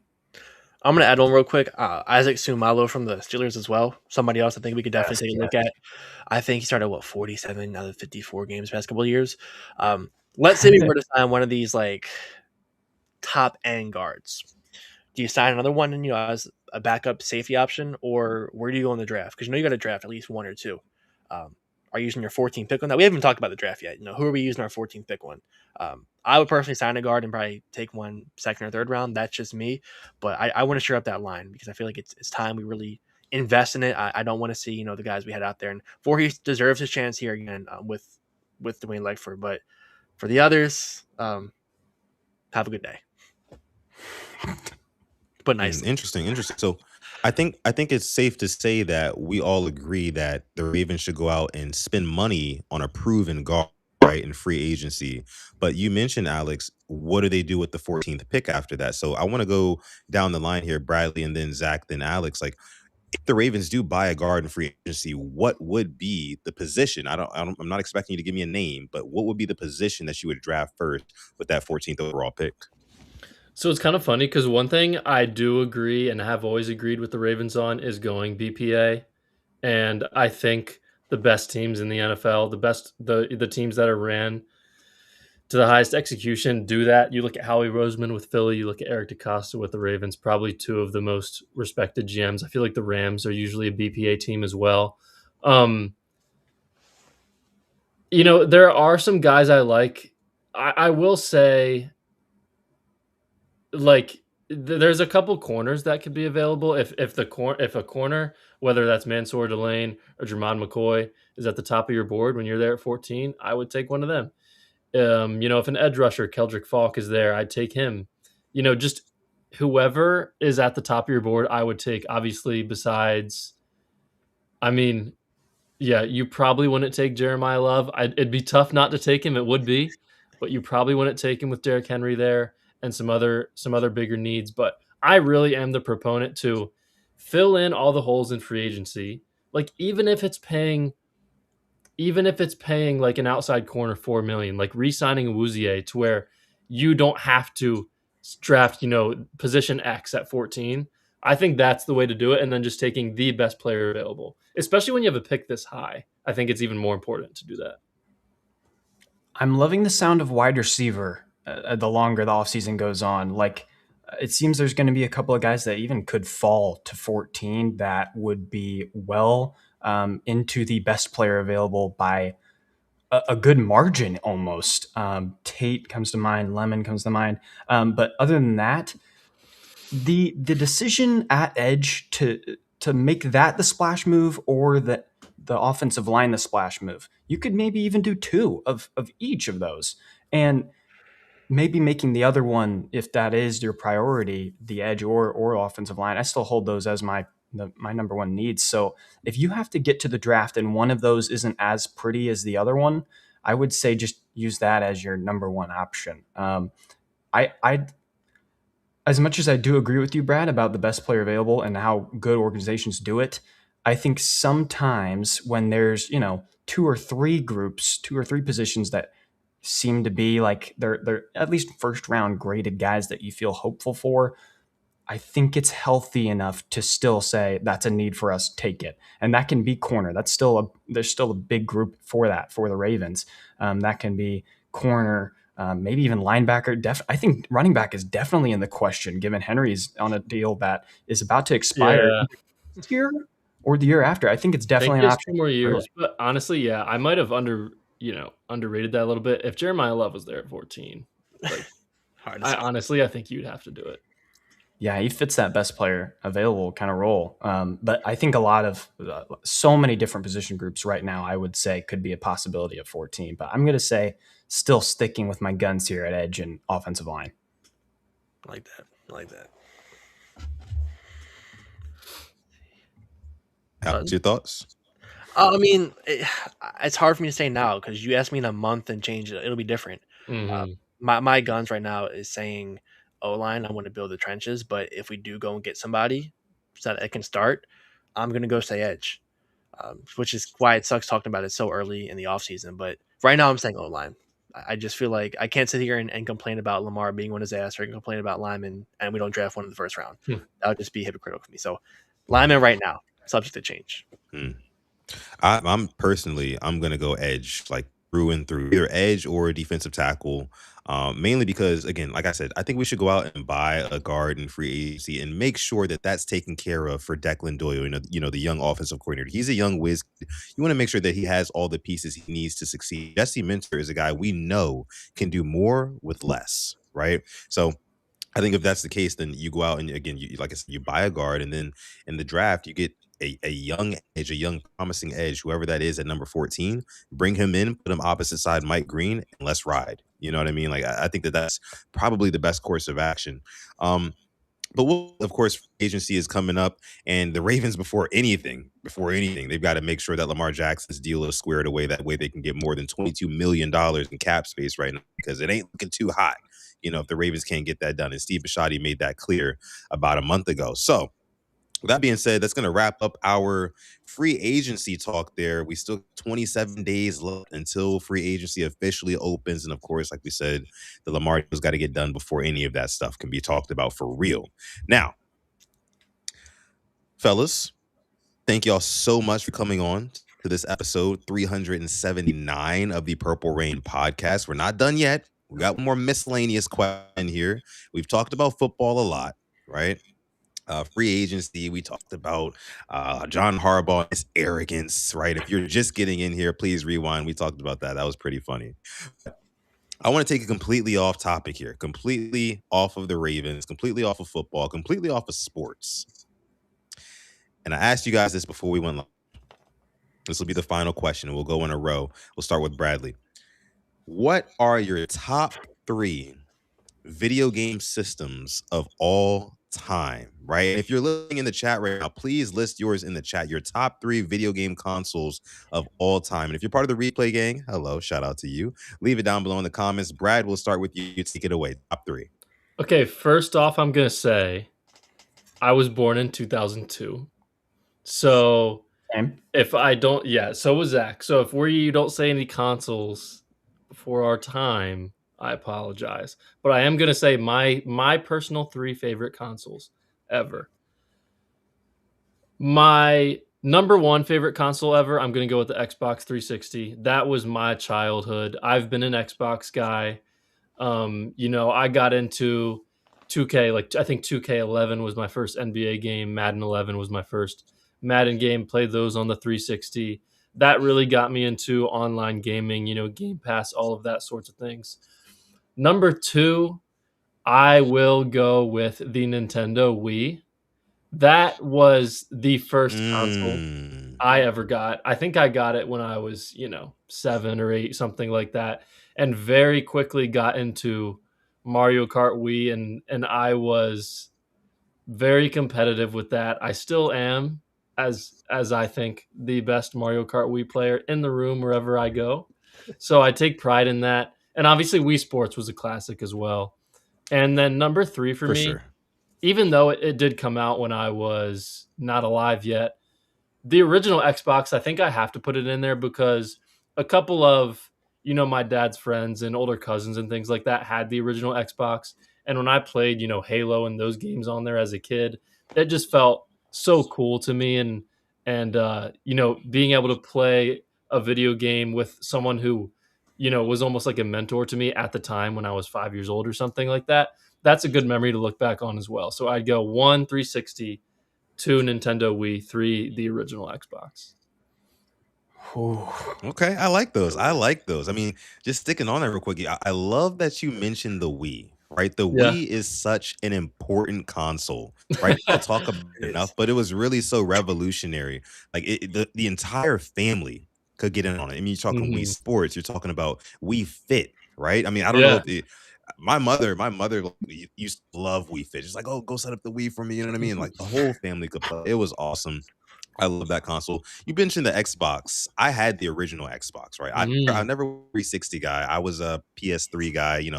going to add on real quick. Isaac Sumalo from the Steelers as well. Somebody else I think we could definitely take a look at. I think he started, 47 out of 54 games past couple of years. Let's say we were to sign one of these like top end guards. Do you sign another one, as a backup safety option, or where do you go in the draft? Because you got to draft at least one or two. Are you using your 14th pick on that? We haven't even talked about the draft yet. Who are we using our 14th pick on? I would personally sign a guard and probably take one second or third round. That's just me. But I want to shore up that line because I feel like it's time we really invest in it. I don't want to see, the guys we had out there. And Voorhees deserves his chance here again with Dwayne Legford. But for the others, have a good day. But nice. Interesting. So I think it's safe to say that we all agree that the Ravens should go out and spend money on a proven guard, right, in free agency. But you mentioned, Alex, what do they do with the 14th pick after that? So I want to go down the line here, Bradley, and then Zach, then Alex. Like, if the Ravens do buy a guard in free agency, what would be the position? I'm not expecting you to give me a name, but what would be the position that you would draft first with that 14th overall pick? So it's kind of funny because one thing I do agree and have always agreed with the Ravens on is going BPA. And I think the best teams in the NFL, the teams that are ran to the highest execution do that. You look at Howie Roseman with Philly, you look at Eric DeCosta with the Ravens, probably two of the most respected GMs. I feel like the Rams are usually a BPA team as well. There are some guys I like. I will say, like, there's a couple corners that could be available if a corner, whether that's Mansour Delane or Jermon McCoy, is at the top of your board when you're there at 14, I would take one of them. If an edge rusher, Keldrick Falk, is there, I'd take him. Just whoever is at the top of your board, I would take. Obviously, besides, you probably wouldn't take Jeremiah Love. It'd be tough not to take him. It would be, but you probably wouldn't take him with Derrick Henry there and some other bigger needs. But I really am the proponent to fill in all the holes in free agency. Like, even if it's paying like an outside corner $4 million, like re-signing Awuzie to where you don't have to draft, position X at 14. I think that's the way to do it. And then just taking the best player available, especially when you have a pick this high. I think it's even more important to do that. I'm loving the sound of wide receiver the longer the offseason goes on. Like, it seems there's going to be a couple of guys that even could fall to 14 that would be well into the best player available by a good margin almost. Tate comes to mind, Lemon comes to mind. But other than that, the decision at edge to make that the splash move or the offensive line the splash move, you could maybe even do two of each of those. And maybe making the other one, if that is your priority, the edge or offensive line, I still hold those as my number one needs. So if you have to get to the draft and one of those isn't as pretty as the other one, I would say just use that as your number one option. I as much as I do agree with you, Brad, about the best player available and how good organizations do it, I think sometimes when there's, two or three positions that seem to be like they're at least first round graded guys that you feel hopeful for, I think it's healthy enough to still say that's a need for us, take it. And that can be corner. There's still a big group for that for the Ravens. That can be corner, maybe even linebacker. I think running back is definitely in the question, given Henry's on a deal that is about to expire this year or the year after. I think it's definitely an option. 2 more years, but honestly, I might have underrated that a little bit. If Jeremiah Love was there at 14, like, I think you'd have to do it. Yeah, he fits that best player available kind of role. But I think a lot of so many different position groups right now, I would say could be a possibility of 14. But I'm going to say still sticking with my guns here at edge and offensive line. I something like that. What's your thoughts? I mean, it's hard for me to say now because you asked me in a month and change it, it'll be different. Mhm. My guns right now is saying O-line. I want to build the trenches, but if we do go and get somebody so that it can start, I'm gonna go say edge, which is why it sucks talking about it so early in the offseason. But right now, I'm saying O-line. I just feel like I can't sit here and complain about Lamar being on his ass or complain about linemen and we don't draft one in the first round. Hmm. That would just be hypocritical for me. So lineman right now, subject to change. I'm personally, I'm gonna go edge, like through and through, either edge or defensive tackle. Mainly because, again, like I said, I think we should go out and buy a guard in free agency and make sure that that's taken care of for Declan Doyle, the young offensive coordinator. He's a young whiz. You want to make sure that he has all the pieces he needs to succeed. Jesse Minter is a guy we know can do more with less, right? So I think if that's the case, then you go out and, again, like I said, you buy a guard, and then in the draft you get a young edge, a young promising edge, whoever that is at number 14. Bring him in, put him opposite side Mike Green, and let's ride. You know what I mean? Like I think that that's probably the best course of action. But of course, free agency is coming up, and the Ravens, before anything, they've got to make sure that Lamar Jackson's deal is squared away. That way, they can get more than $22 million in cap space right now, because it ain't looking too hot. If the Ravens can't get that done, and Steve Bisciotti made that clear about a month ago. So, with that being said, that's going to wrap up our free agency talk there. We still 27 days left until free agency officially opens. And of course, like we said, the Lamar deal's got to get done before any of that stuff can be talked about for real. Now, fellas, thank y'all so much for coming on to this episode 379 of the Purple Rain podcast. We're not done yet. We got one more miscellaneous question here. We've talked about football a lot, right? Free agency, we talked about John Harbaugh and his arrogance, right? If you're just getting in here, please rewind. We talked about that. That was pretty funny. I want to take it completely off topic here, completely off of the Ravens, completely off of football, completely off of sports. And I asked you guys this before we went live. This will be the final question. We'll go in a row. We'll start with Bradley. What are your top 3 video game systems of all time, right? And if you're listening in the chat right now, please list yours in the chat, your top 3 video game consoles of all time. And if you're part of the replay gang, hello, shout out to you. Leave it down below in the comments. Brad, we'll start with you. Take it away. Top 3. Okay, first off, I'm going to say I was born in 2002. So if I don't, so was Zach. So if you don't say any consoles before our time, I apologize. But I am going to say my personal 3 favorite consoles ever. My number 1 favorite console ever, I'm going to go with the Xbox 360. That was my childhood. I've been an Xbox guy. I got into 2K, I think 2K11 was my first NBA game. Madden 11 was my first Madden game. Played those on the 360. That really got me into online gaming, Game Pass, all of that sorts of things. Number 2, I will go with the Nintendo Wii. That was the first console I ever got. I think I got it when I was, 7 or 8, something like that, and very quickly got into Mario Kart Wii, and I was very competitive with that. I still am, as I think, the best Mario Kart Wii player in the room wherever I go. So I take pride in that. And obviously Wii Sports was a classic as well. And then number 3 for me, sure. Even though it did come out when I was not alive yet, the original Xbox, I think I have to put it in there because a couple of, my dad's friends and older cousins and things like that had the original Xbox. And when I played, Halo and those games on there as a kid, it just felt so cool to me. And being able to play a video game with someone who, was almost like a mentor to me at the time when I was 5 years old or something like that. That's a good memory to look back on as well. So I'd go 1, 360, 2, Nintendo Wii, 3, the original Xbox. Okay, I like those. I mean, just sticking on that real quick. I love that you mentioned the Wii, right? The Wii is such an important console, right? I'll talk about it enough, but it was really so revolutionary. Like the entire family could get in on it. I mean, you're talking Wii Sports, you're talking about Wii Fit, right? I mean, I don't know if my mother used to love Wii Fit. She's like, oh, go set up the Wii for me. You know what I mean? Like the whole family could play. It was awesome. I love that console. You mentioned the Xbox. I had the original Xbox, right? I never was a 360 guy. I was a PS3 guy,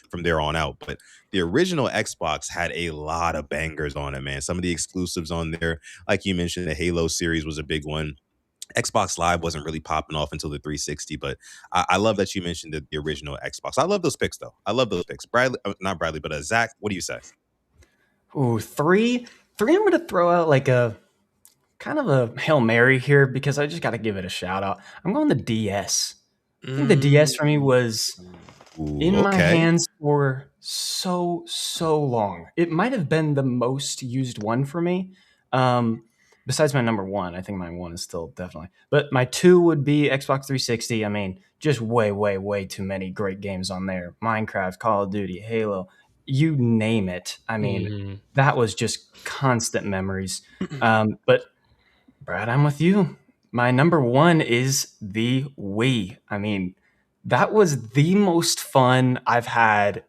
from there on out. But the original Xbox had a lot of bangers on it, man. Some of the exclusives on there, like you mentioned, the Halo series was a big one. Xbox Live wasn't really popping off until the 360, but I love that you mentioned the original Xbox. I love those picks, though. I love those picks. Bradley, not Bradley, but Zach, what do you say? Ooh, three. I'm going to throw out like a kind of a Hail Mary here because I just got to give it a shout out. I'm going the DS. I think the DS for me was in my hands for so long. It might have been the most used one for me. Besides my number one, I think my one is still definitely. But my two would be Xbox 360. I mean, just way too many great games on there. Minecraft, Call of Duty, Halo, you name it. I mean, that was just constant memories. But Brad, I'm with you. My number one is the Wii. I mean, that was the most fun I've had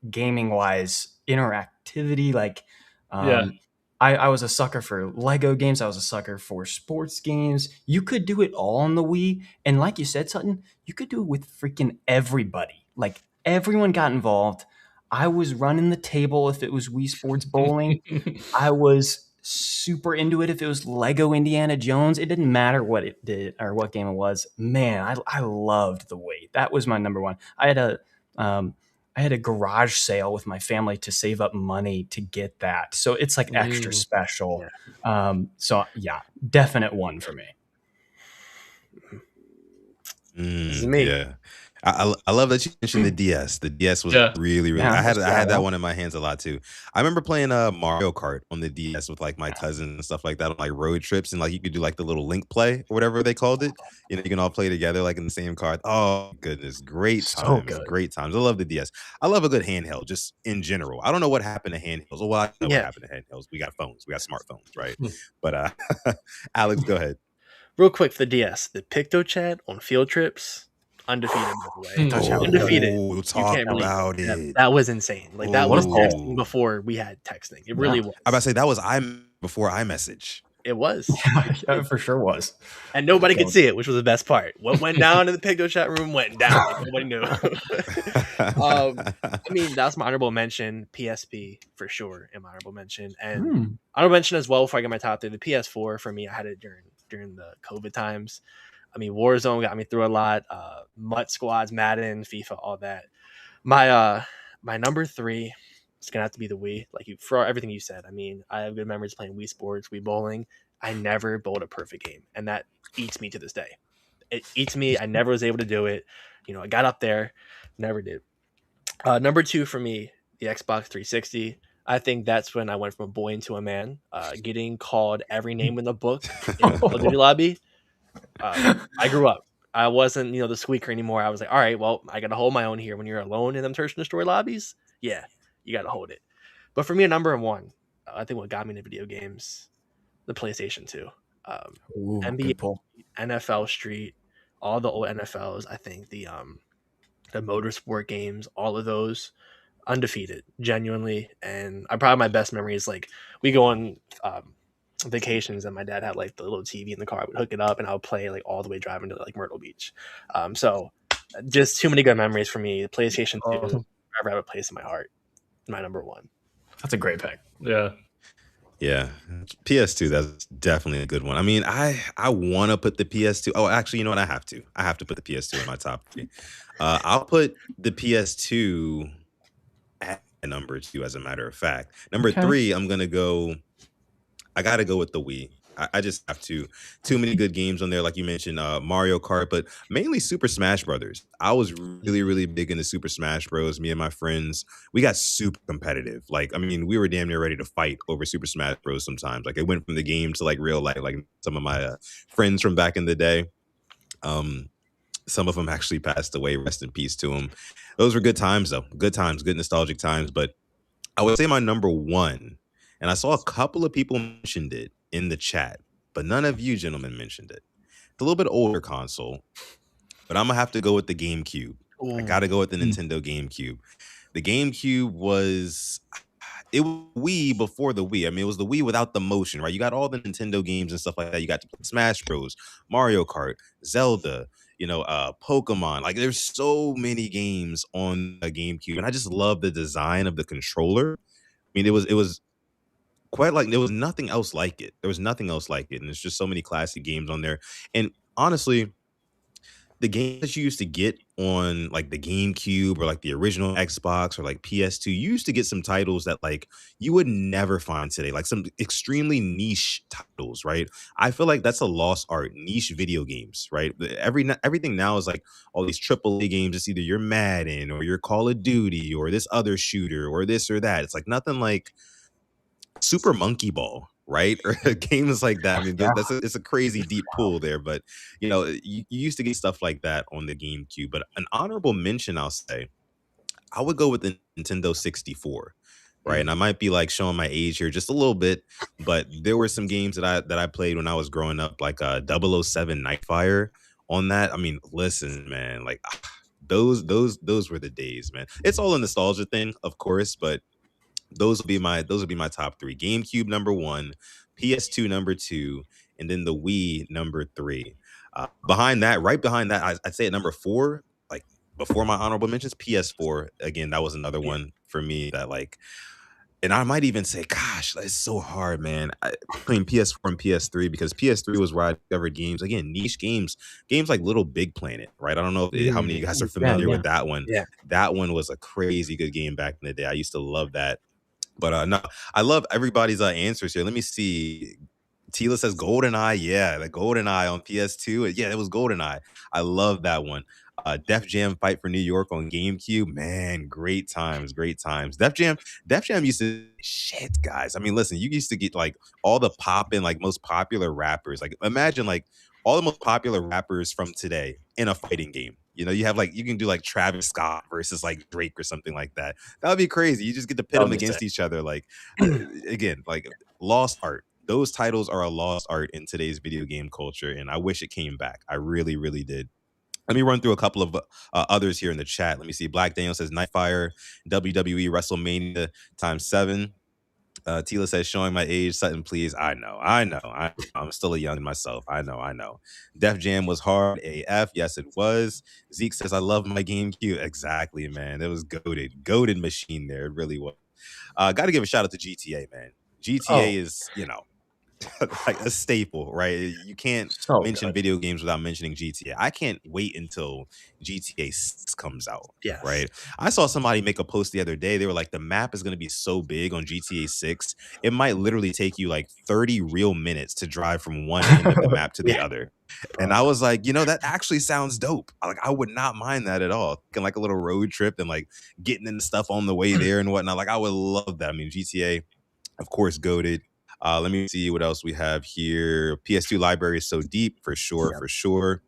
gaming wise, interactivity. Like, I was a sucker for Lego games. I was a sucker for sports games. You could do it all on the Wii. And like you said, Sutton, you could do it with freaking everybody. Like, everyone got involved. I was running the table if it was Wii Sports Bowling. I was super into it if it was Lego Indiana Jones. It didn't matter what it did or what game it was. Man, I loved the Wii. That was my number one. I had a garage sale with my family to save up money to get that. So it's like extra special. So yeah, definite one for me. This is me. Yeah. I love that you mentioned the DS. The DS was really. I had that one in my hands a lot too. I remember playing Mario Kart on the DS with like my cousins and stuff like that on like road trips, and like you could do like the little link play or whatever they called it. You can all play together like in the same car. Oh goodness, great times, great times. I love the DS. I love a good handheld just in general. I don't know what happened to handhelds. Well, I know what happened to handhelds. We got phones, we got smartphones, right? But Alex, go ahead. Real quick for the DS, the PictoChat on field trips. Undefeated, by the way. Undefeated. Talk about it. That was insane. Like that was texting before we had texting. It really was. I about to say that was before iMessage. It was. It for sure was. And nobody could see it, which was the best part. What went down in the PictoChat room went down. Like, nobody knew. I mean, that was my honorable mention. PSP for sure in my honorable mention. And honorable mention as well before I get my top three. The PS4 for me, I had it during the COVID times. I mean, Warzone got me through a lot. Mutt Squads, Madden, FIFA, all that. My number three is gonna have to be the Wii. Like for everything you said. I mean, I have good memories playing Wii Sports, Wii Bowling. I never bowled a perfect game, and that eats me to this day. It eats me. I never was able to do it. I got up there, never did. Number two for me, the Xbox 360. I think that's when I went from a boy into a man. Getting called every name in the book in the Call of Duty lobby. I grew up. I wasn't, the squeaker anymore. I was like, all right, well, I got to hold my own here. When you're alone in them search and destroy lobbies, yeah, you got to hold it. But for me, a number one, I think what got me into video games, the PlayStation 2. NBA, NFL Street, all the old NFLs. I think the motorsport games, all of those, undefeated, genuinely. And I probably my best memory is like we go on vacations and my dad had like the little TV in the car. I would hook it up and I would play like all the way driving to like Myrtle Beach. So just too many good memories for me. The PlayStation 2 forever have a place in my heart. My number one. That's a great pick. Yeah. PS2, that's definitely a good one. I mean, I want to put the PS2. Oh, actually, you know what? I have to put the PS2 in my top three. I'll put the PS2 at number two, as a matter of fact. Number three, I got to go with the Wii. I just have to. Too many good games on there, like you mentioned, Mario Kart, but mainly Super Smash Brothers. I was really big into Super Smash Bros. Me and my friends, we got super competitive. Like, I mean, we were damn near ready to fight over Super Smash Bros. Sometimes. Like, it went from the game to like real life. Like some of my friends from back in the day. Some of them actually passed away. Rest in peace to them. Those were good times, though. Good times, good nostalgic times. But I would say my number one. And I saw a couple of people mentioned it in the chat, but none of you gentlemen mentioned it. It's a little bit older console, but I'm going to have to go with the GameCube. I got to go with the Nintendo GameCube. The GameCube was it was Wii before the Wii. I mean, it was the Wii without the motion, right? You got all the Nintendo games and stuff like that. You got to play Smash Bros, Mario Kart, Zelda, Pokemon. Like, there's so many games on a GameCube, and I just love the design of the controller. I mean, it was quite like there was nothing else like it. There was nothing else like it, and there's just so many classic games on there. And honestly, the games that you used to get on like the GameCube or like the original Xbox or like PS2, you used to get some titles that like you would never find today, like some extremely niche titles, right? I feel like that's a lost art, niche video games, right? Everything now is like all these AAA games. It's either you're Madden or you're Call of Duty or this other shooter or this or that. It's like nothing like Super Monkey Ball, right? Or games like that. I mean, Yeah. it's a crazy deep pool there, but you used to get stuff like that on the GameCube. But an honorable mention, I'll say, I would go with the Nintendo 64, right? And I might be like showing my age here just a little bit, but there were some games that I played when I was growing up, like 007 Nightfire on that. I mean, listen, man, like those were the days, man. It's all a nostalgia thing, of course, but those would be my top three. GameCube number one, PS2 number two, and then the Wii number three. Behind that, right behind that, I'd say at number four, like before my honorable mentions, PS4. Again, that was another one for me that like, and I might even say, gosh, it's so hard, man. Between PS4 and PS3, because PS3 was where I discovered games, again, niche games like Little Big Planet, right? I don't know how many of you guys are familiar with that one. Yeah. That one was a crazy good game back in the day. I used to love that. But no, I love everybody's answers here. Let me see. Tila says GoldenEye. Yeah, the GoldenEye on PS2. Yeah, it was GoldenEye. I love that one. Def Jam Fight for New York on GameCube. Man, great times, great times. Def Jam used to shit, guys. I mean, listen, you used to get like all the poppin', like most popular rappers. Like imagine like all the most popular rappers from today in a fighting game. You have like you can do like Travis Scott versus like Drake or something like that. That would be crazy. You just get to pit That would them be against sick. each other. Like again, like lost art. Those titles are a lost art in today's video game culture, and I wish it came back. I really, really did. Let me run through a couple of others here in the chat. Let me see. Black Daniel says Nightfire, WWE WrestleMania ×7. Tila says, showing my age, Sutton, please. I know. I'm still a young myself. I know. Def Jam was hard AF. Yes, it was. Zeke says, I love my GameCube. Exactly, man. It was goated machine there. It really was. Got to give a shout out to GTA, man. GTA is, like a staple, right? You can't mention video games without mentioning GTA. I can't wait until GTA 6 comes out. Yes. Right. I saw somebody make a post the other day. They were like, the map is going to be so big on GTA 6. It might literally take you like 30 real minutes to drive from one end of the map to the other. And I was like, that actually sounds dope. Like, I would not mind that at all. Like a little road trip and like getting into stuff on the way there and whatnot. Like, I would love that. I mean, GTA, of course, goated. Let me see what else we have here. PS2 library is so deep, for sure, for sure.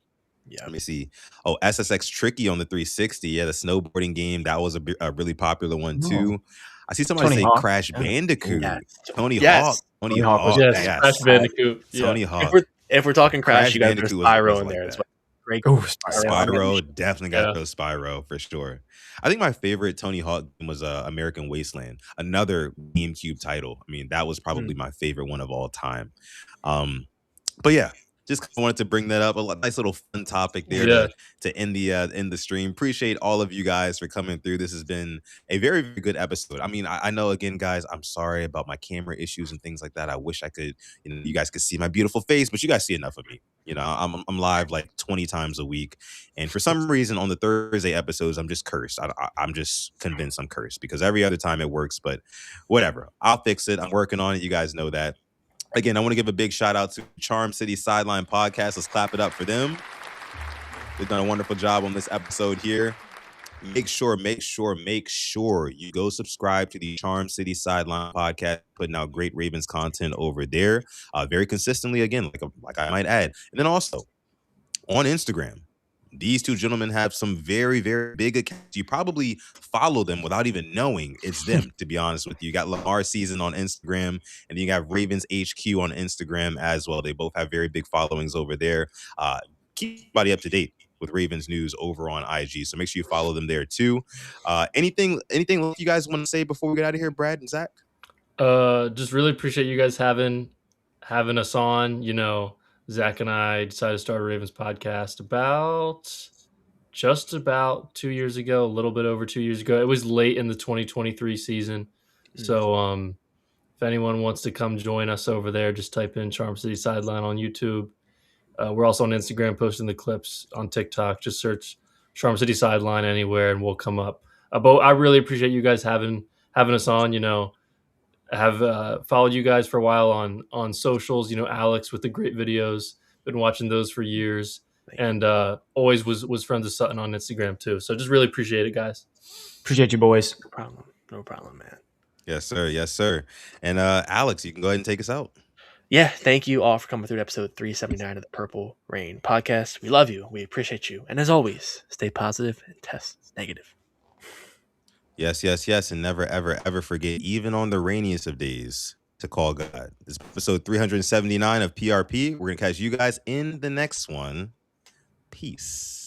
Yeah. Let me see. Oh, SSX Tricky on the 360. Yeah, the snowboarding game. That was a really popular one, too. I see somebody Tony say Hawk. Crash Bandicoot. Yes. Tony Yes. Hawk. Tony Hawk was- Hawk. Yes, Yes. Crash Bandicoot. Tony Yeah. Hawk. If we're talking Crash, you got to Bandicoot throw was Spyro in like there as that. well. Great. Oh, Spyro, definitely got Yeah. those Spyro for sure. I think my favorite Tony Hawk game was American Wasteland, another GameCube title. I mean, that was probably my favorite one of all time. But yeah, just wanted to bring that up. A nice little fun topic there Yeah. to end the stream. Appreciate all of you guys for coming through. This has been a very, very good episode. I mean, I know, again, guys, I'm sorry about my camera issues and things like that. I wish I could, you guys could see my beautiful face, but you guys see enough of me. I'm live like 20 times a week, and for some reason on the Thursday episodes, I'm just cursed. I'm just convinced I'm cursed because every other time it works. But whatever, I'll fix it. I'm working on it. You guys know that. Again, I want to give a big shout out to Charm City Sideline Podcast. Let's clap it up for them. They've done a wonderful job on this episode here. Make sure you go subscribe to the Charm City Sideline Podcast, putting out great Ravens content over there, very consistently. Again, like I might add, and then also on Instagram. These two gentlemen have some very, very big accounts. You probably follow them without even knowing it's them, to be honest with you. You got Lamar Season on Instagram, and then you got Ravens HQ on Instagram as well. They both have very big followings over there. Keep everybody up to date with Ravens News over on IG. So make sure you follow them there too. Anything you guys want to say before we get out of here, Brad and Zach? Just really appreciate you guys having us on. You know, Zach and I decided to start a Ravens podcast just about 2 years ago, a little bit over 2 years ago. It was late in the 2023 season. So if anyone wants to come join us over there, just type in Charm City Sideline on YouTube. We're also on Instagram posting the clips, on TikTok. Just search Charm City Sideline anywhere and we'll come up. But I really appreciate you guys having us on. You know, I have followed you guys for a while on socials. You know, Alex with the great videos. Been watching those for years. And always was friends with Sutton on Instagram too. So just really appreciate it, guys. Appreciate you, boys. No problem, man. Yes, sir. Yes, sir. And Alex, you can go ahead and take us out. Yeah, thank you all for coming through to episode 379 of the Purple Rain podcast. We love you. We appreciate you. And as always, stay positive and test negative. Yes, yes, yes. And never, ever, ever forget, even on the rainiest of days, to call God. This is episode 379 of PRP. We're going to catch you guys in the next one. Peace.